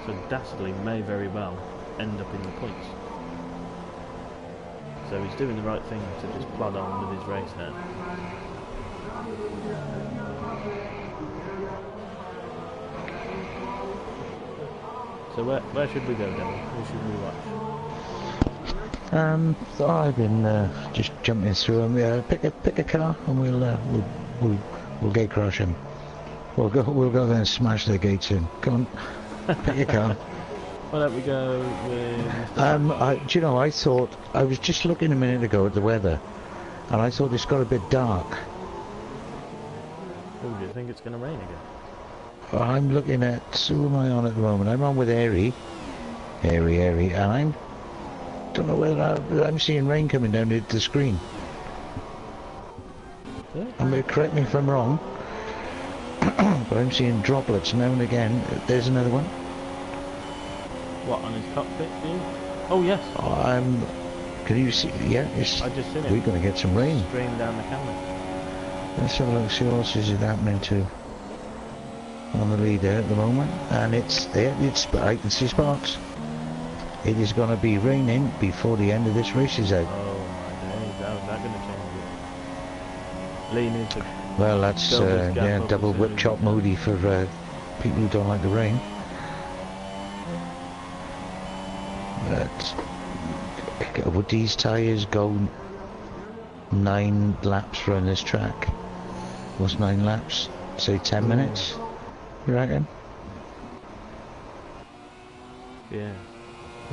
So Dastardly may very well end up in the points. So he's doing the right thing to just plod on with his race now. So where should we go, Devil? Who should we watch? I've been just jumping through them. Pick a car and we'll gate crash him. We'll go there and smash the gates in. Come on, pick your car. Why don't we go with Mr. Do you know, I thought, I was just looking a minute ago at the weather, and I thought it's got a bit dark. Oh, do you think it's going to rain again? I'm looking at, who am I on at the moment? I'm on with Airy, and I'm, don't know whether I'm seeing rain coming down the screen. Yeah. Correct me if I'm wrong, but I'm seeing droplets now and again. There's another one. What, on his cockpit view? Oh, yes. Can you see? Yeah, I just seen it. we're going to get some rain. Stream down the camera. Let's have a look, see what else is it happening to on the lead there at the moment. And it's there, I can see sparks. It is going to be raining before the end of this race is out. Oh my days, how's that going to change it? Lee needs to... Well, that's double whip chop moody for people who don't like the rain. But would these tyres go 9 laps around this track? What's 9 laps? Say 10 minutes? You reckon? Yeah.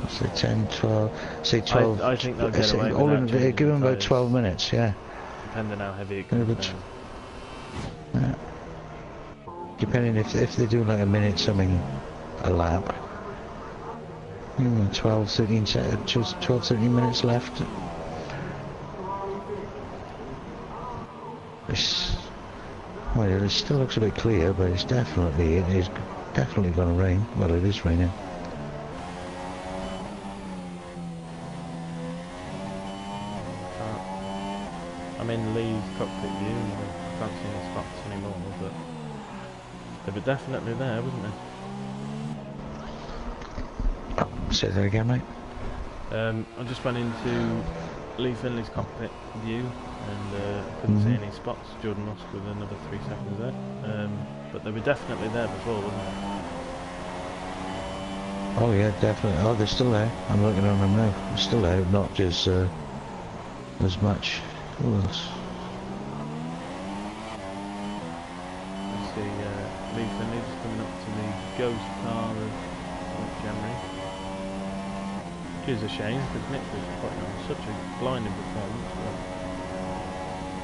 Say 10, 12, say 12. I think they'll get away with that. Give them about 12 minutes, yeah. Depending how heavy it comes down. Yeah. Depending if they do like a minute something a lap. 12, 13 minutes left. Well, it still looks a bit clear, but it is definitely going to rain. Well, it is raining. I'm in Lee's cockpit view and I can't see any spots anymore, but they were definitely there, wasn't they? Say that again, mate. I just went into Lee Finley's cockpit view and couldn't see any spots. Jordan Musk with another 3 seconds there. But they were definitely there before, wasn't they? Oh yeah, definitely. Oh, they're still there. I'm looking at them now. They're still there, not just as much. Who else? I see Lee Finley just coming up to the ghost car of January. Which is a shame because Nick was putting on such a blinding performance, but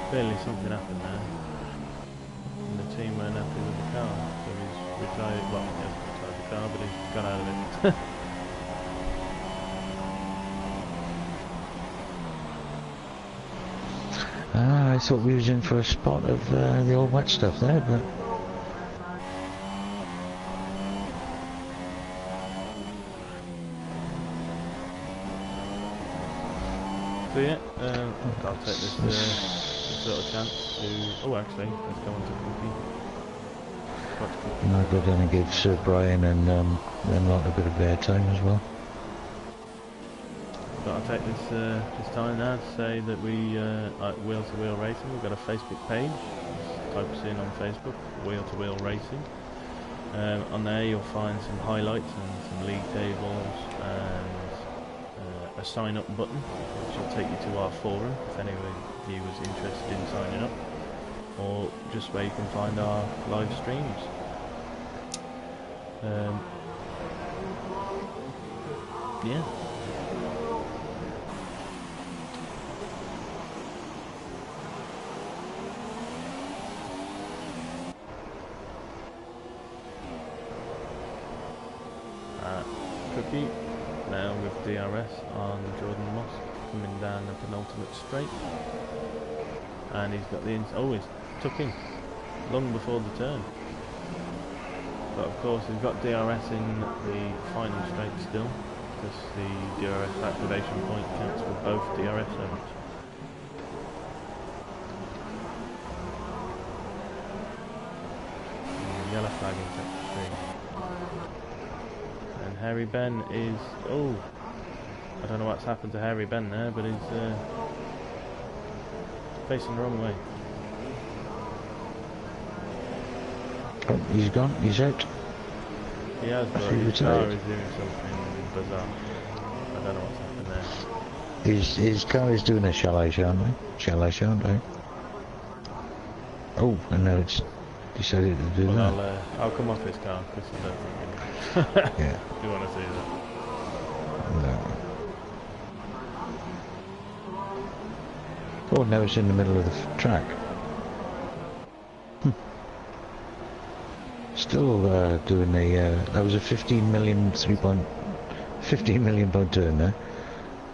clearly something happened there. And the team weren't happy with the car, so he's retired. Well, he hasn't retired the car, but he's got out of it. I thought we was in for a spot of the old wet stuff there, but so yeah, I'll take this little chance to... Oh, actually, let's go on to Cookie. I'll go down and give Sir Brian and Renlock a bit of airtime as well. But I'll take this time now to say that we, like Wheel to Wheel Racing, we've got a Facebook page. Just type us in on Facebook, Wheel to Wheel Racing. On there you'll find some highlights and some league tables and a sign up button, which will take you to our forum if any of you was interested in signing up, or just where you can find our live streams. Yeah. Cookie now with DRS on Jordan Musk coming down the penultimate straight, and he's got the oh, he's took in long before the turn, but of course he's got DRS in the final straight still because the DRS activation point counts for both DRS zones. Yellow flag in sector 3. And Harry Ben is... Oh! I don't know what's happened to Harry Ben there, but he's facing the wrong way. Oh, he's gone, he's out. He has, but his car is doing something bizarre. I don't know what's happened there. His car is doing a shall I shan't I? Shall I shan't I? Oh, and now it's decided to do that. I'll come off his car because I don't think yeah. Do you want to see that? No. Oh, now it's in the middle of the track. Still doing a, that was a 15 million, 15 million pound turn there.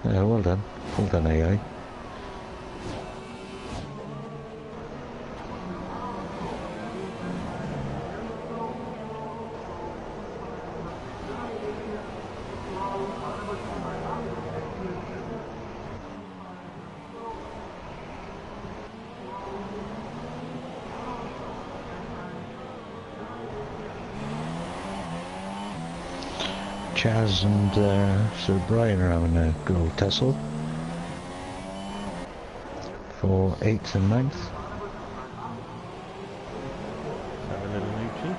Well done. Well done, AI. Chaz and Sir Brian are having a good old tussle for 8th and 9th. Have a little moochie.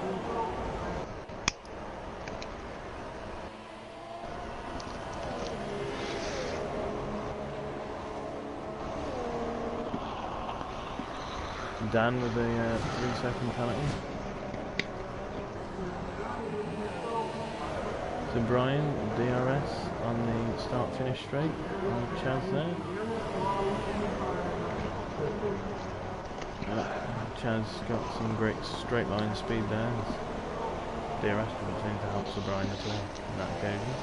Dan with a 3-second penalty. So Brian, DRS on the start-finish straight, Chaz there. Chaz got some great straight line speed there. DRS didn't seem to help Sir Brian at all on that occasion.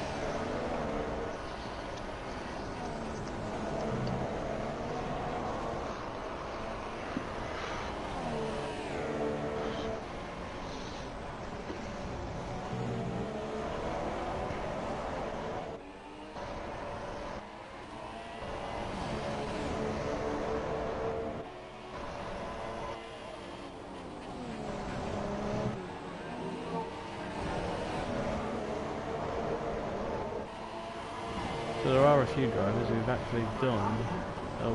So there are a few drivers who've actually done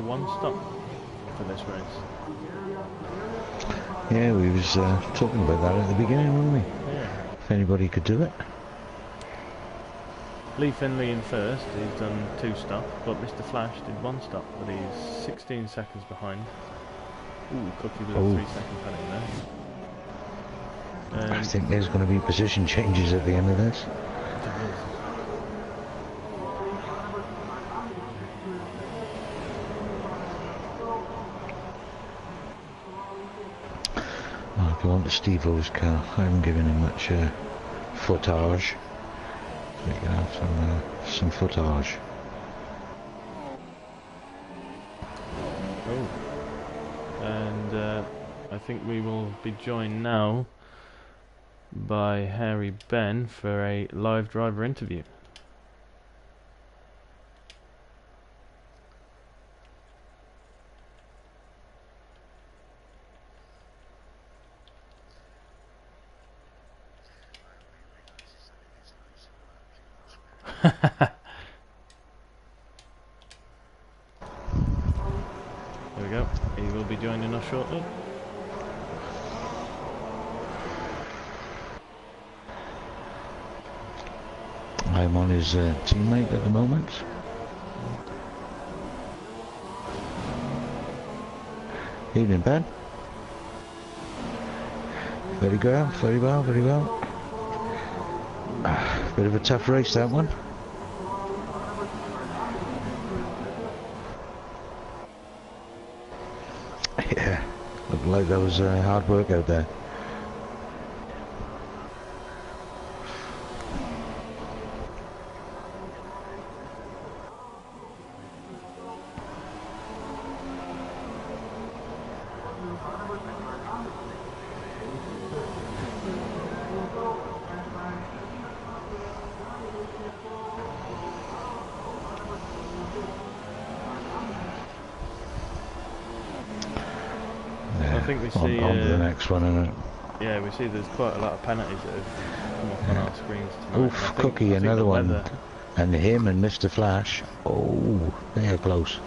one stop for this race. Yeah, we was talking about that at the beginning, weren't we? Yeah. If anybody could do it. Lee Finley in first, he's done 2 stops, but Mr. Flash did 1 stop, but he's 16 seconds behind. Ooh, Cookie with a 3-second penalty there. I think there's going to be position changes at the end of this. I'll go on to Steve-O's car. I haven't given him much footage. We can have some footage. Oh. And I think we will be joined now by Harry Ben for a live driver interview. There we go. He will be joining us shortly. I'm on his teammate at the moment. Evening, Ben. Very well, very well, very well. Bit of a tough race, that one. Yeah, looked like there was hard work out there. I think we see on to the next one, isn't it? Yeah, we see there's quite a lot of penalties that have come up on our screens tonight. Oof, Cookie, another one. And him and Mr. Flash. Oh, they are close.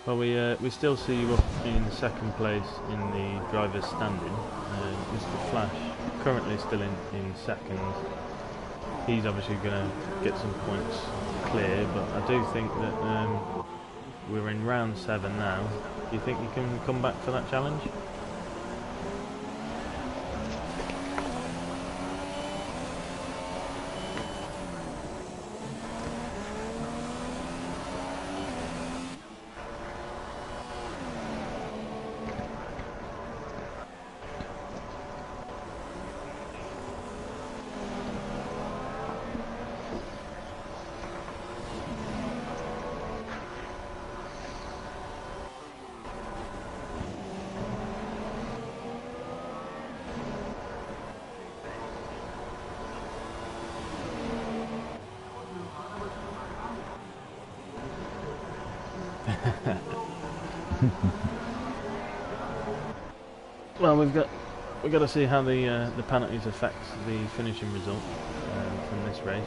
Well, we still see you up in second place in the driver's standing. Mr. Flash currently still in second. He's obviously going to get some points clear, but I do think that we're in round 7 now. Do you think you can come back for that challenge? Well, we've got to see how the penalties affect the finishing result from this race.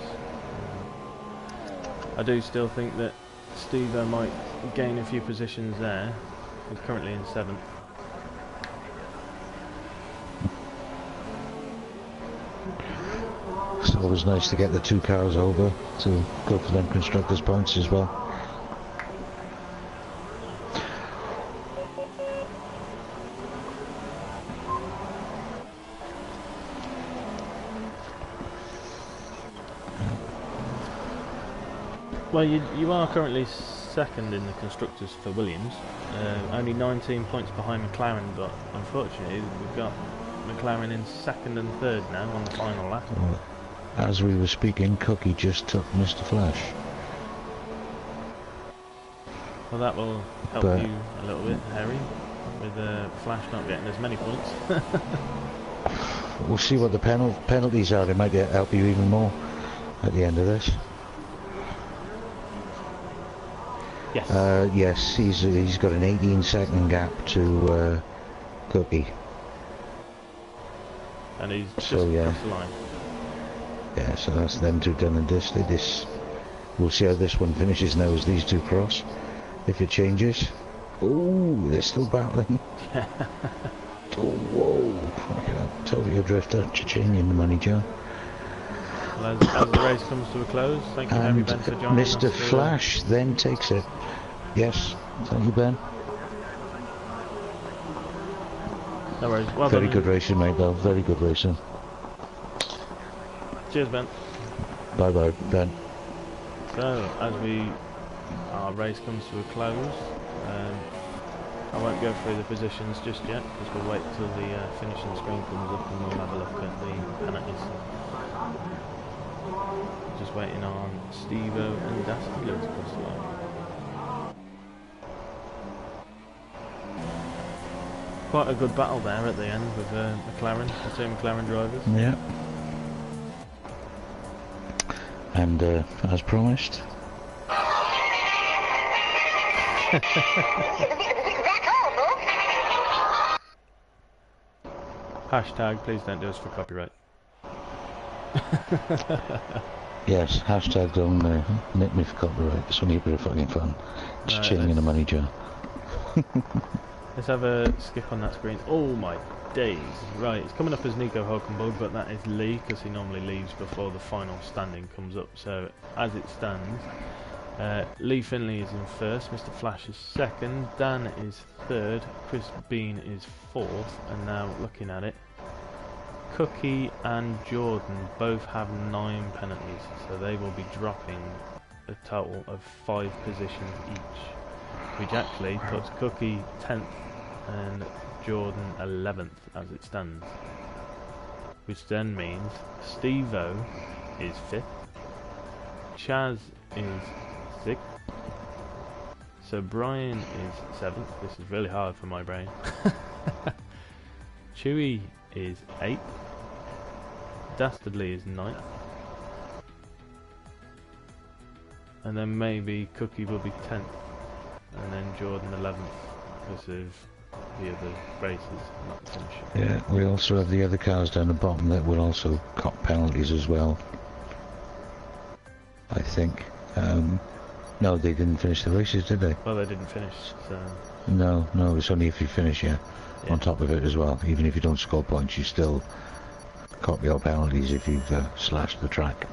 I do still think that Steve might gain a few positions there. He's currently in 7th. It's always nice to get the 2 cars over to go for them constructors' points as well. Well, you are currently second in the constructors for Williams, only 19 points behind McLaren, but unfortunately we've got McLaren in 2nd and 3rd now on the final lap. Well, as we were speaking, Cookie just took Mr. Flash. Well, that will help you a little bit, Harry, with Flash not getting as many points. We'll see what the penalties are. They might help you even more at the end of this. Yes. Yes, he's got an 18-second gap to Cookie. And he's just across the line. Yeah, so that's them 2 done and dusted. We'll see how this one finishes now as these 2 cross. If it changes. Oh, they're still battling. Oh, whoa. Totally adrift out changing the money, Joe. Well, as the race comes to a close, thank you, Harry Ben, for joining us. Mr. Flash then takes it. Yes, thank you, Ben. No worries. Well Very done, good racing, mate, though. Very good racing. Cheers, Ben. Bye-bye, Ben. So, as our race comes to a close, I won't go through the positions just yet, because we'll wait till the finishing screen comes up and we'll have a look at the penalties. Just waiting on Steve-O and Dastardly to cross the line. Quite a good battle there at the end with McLaren, the 2 McLaren drivers. Yeah. And as promised. Hashtag, please don't do us for copyright. Yes, hashtag don't nick me for copyright. It's only a bit of fucking fun. Just chilling in a money jar. Let's have a skip on that screen. Oh my days. Right, it's coming up as Nico Hulkenberg, but that is Lee, because he normally leaves before the final standing comes up. So, as it stands, Lee Finley is in 1st, Mr. Flash is 2nd, Dan is 3rd, Chris Bean is 4th, and now looking at it, Cookie and Jordan both have 9 penalties, so they will be dropping a total of 5 positions each, which actually puts Cookie 10th and Jordan 11th as it stands, which then means Steve-O is 5th, Chaz is 6th, so Brian is 7th. This is really hard for my brain. Chewy is 8th, Dastardly is 9th, and then maybe Cookie will be 10th, and then Jordan 11th because of the other races not finishing. Yeah, we also have the other cars down the bottom that will also cop penalties as well, I think. No, they didn't finish the races, did they? Well, they didn't finish, so... No, it's only if you finish, yeah. Yeah. On top of it as well. Even if you don't score points, you still cop your penalties if you've slashed the track.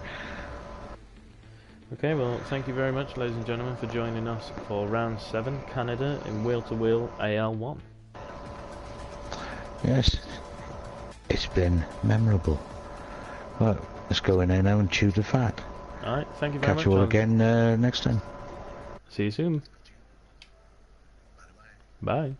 Okay, well, thank you very much, ladies and gentlemen, for joining us for Round 7, Canada, in wheel-to-wheel AL1. Yes, it's been memorable. Well, let's go in there now and chew the fat. Alright, thank you very much. Catch you all again next time. See you soon. Bye.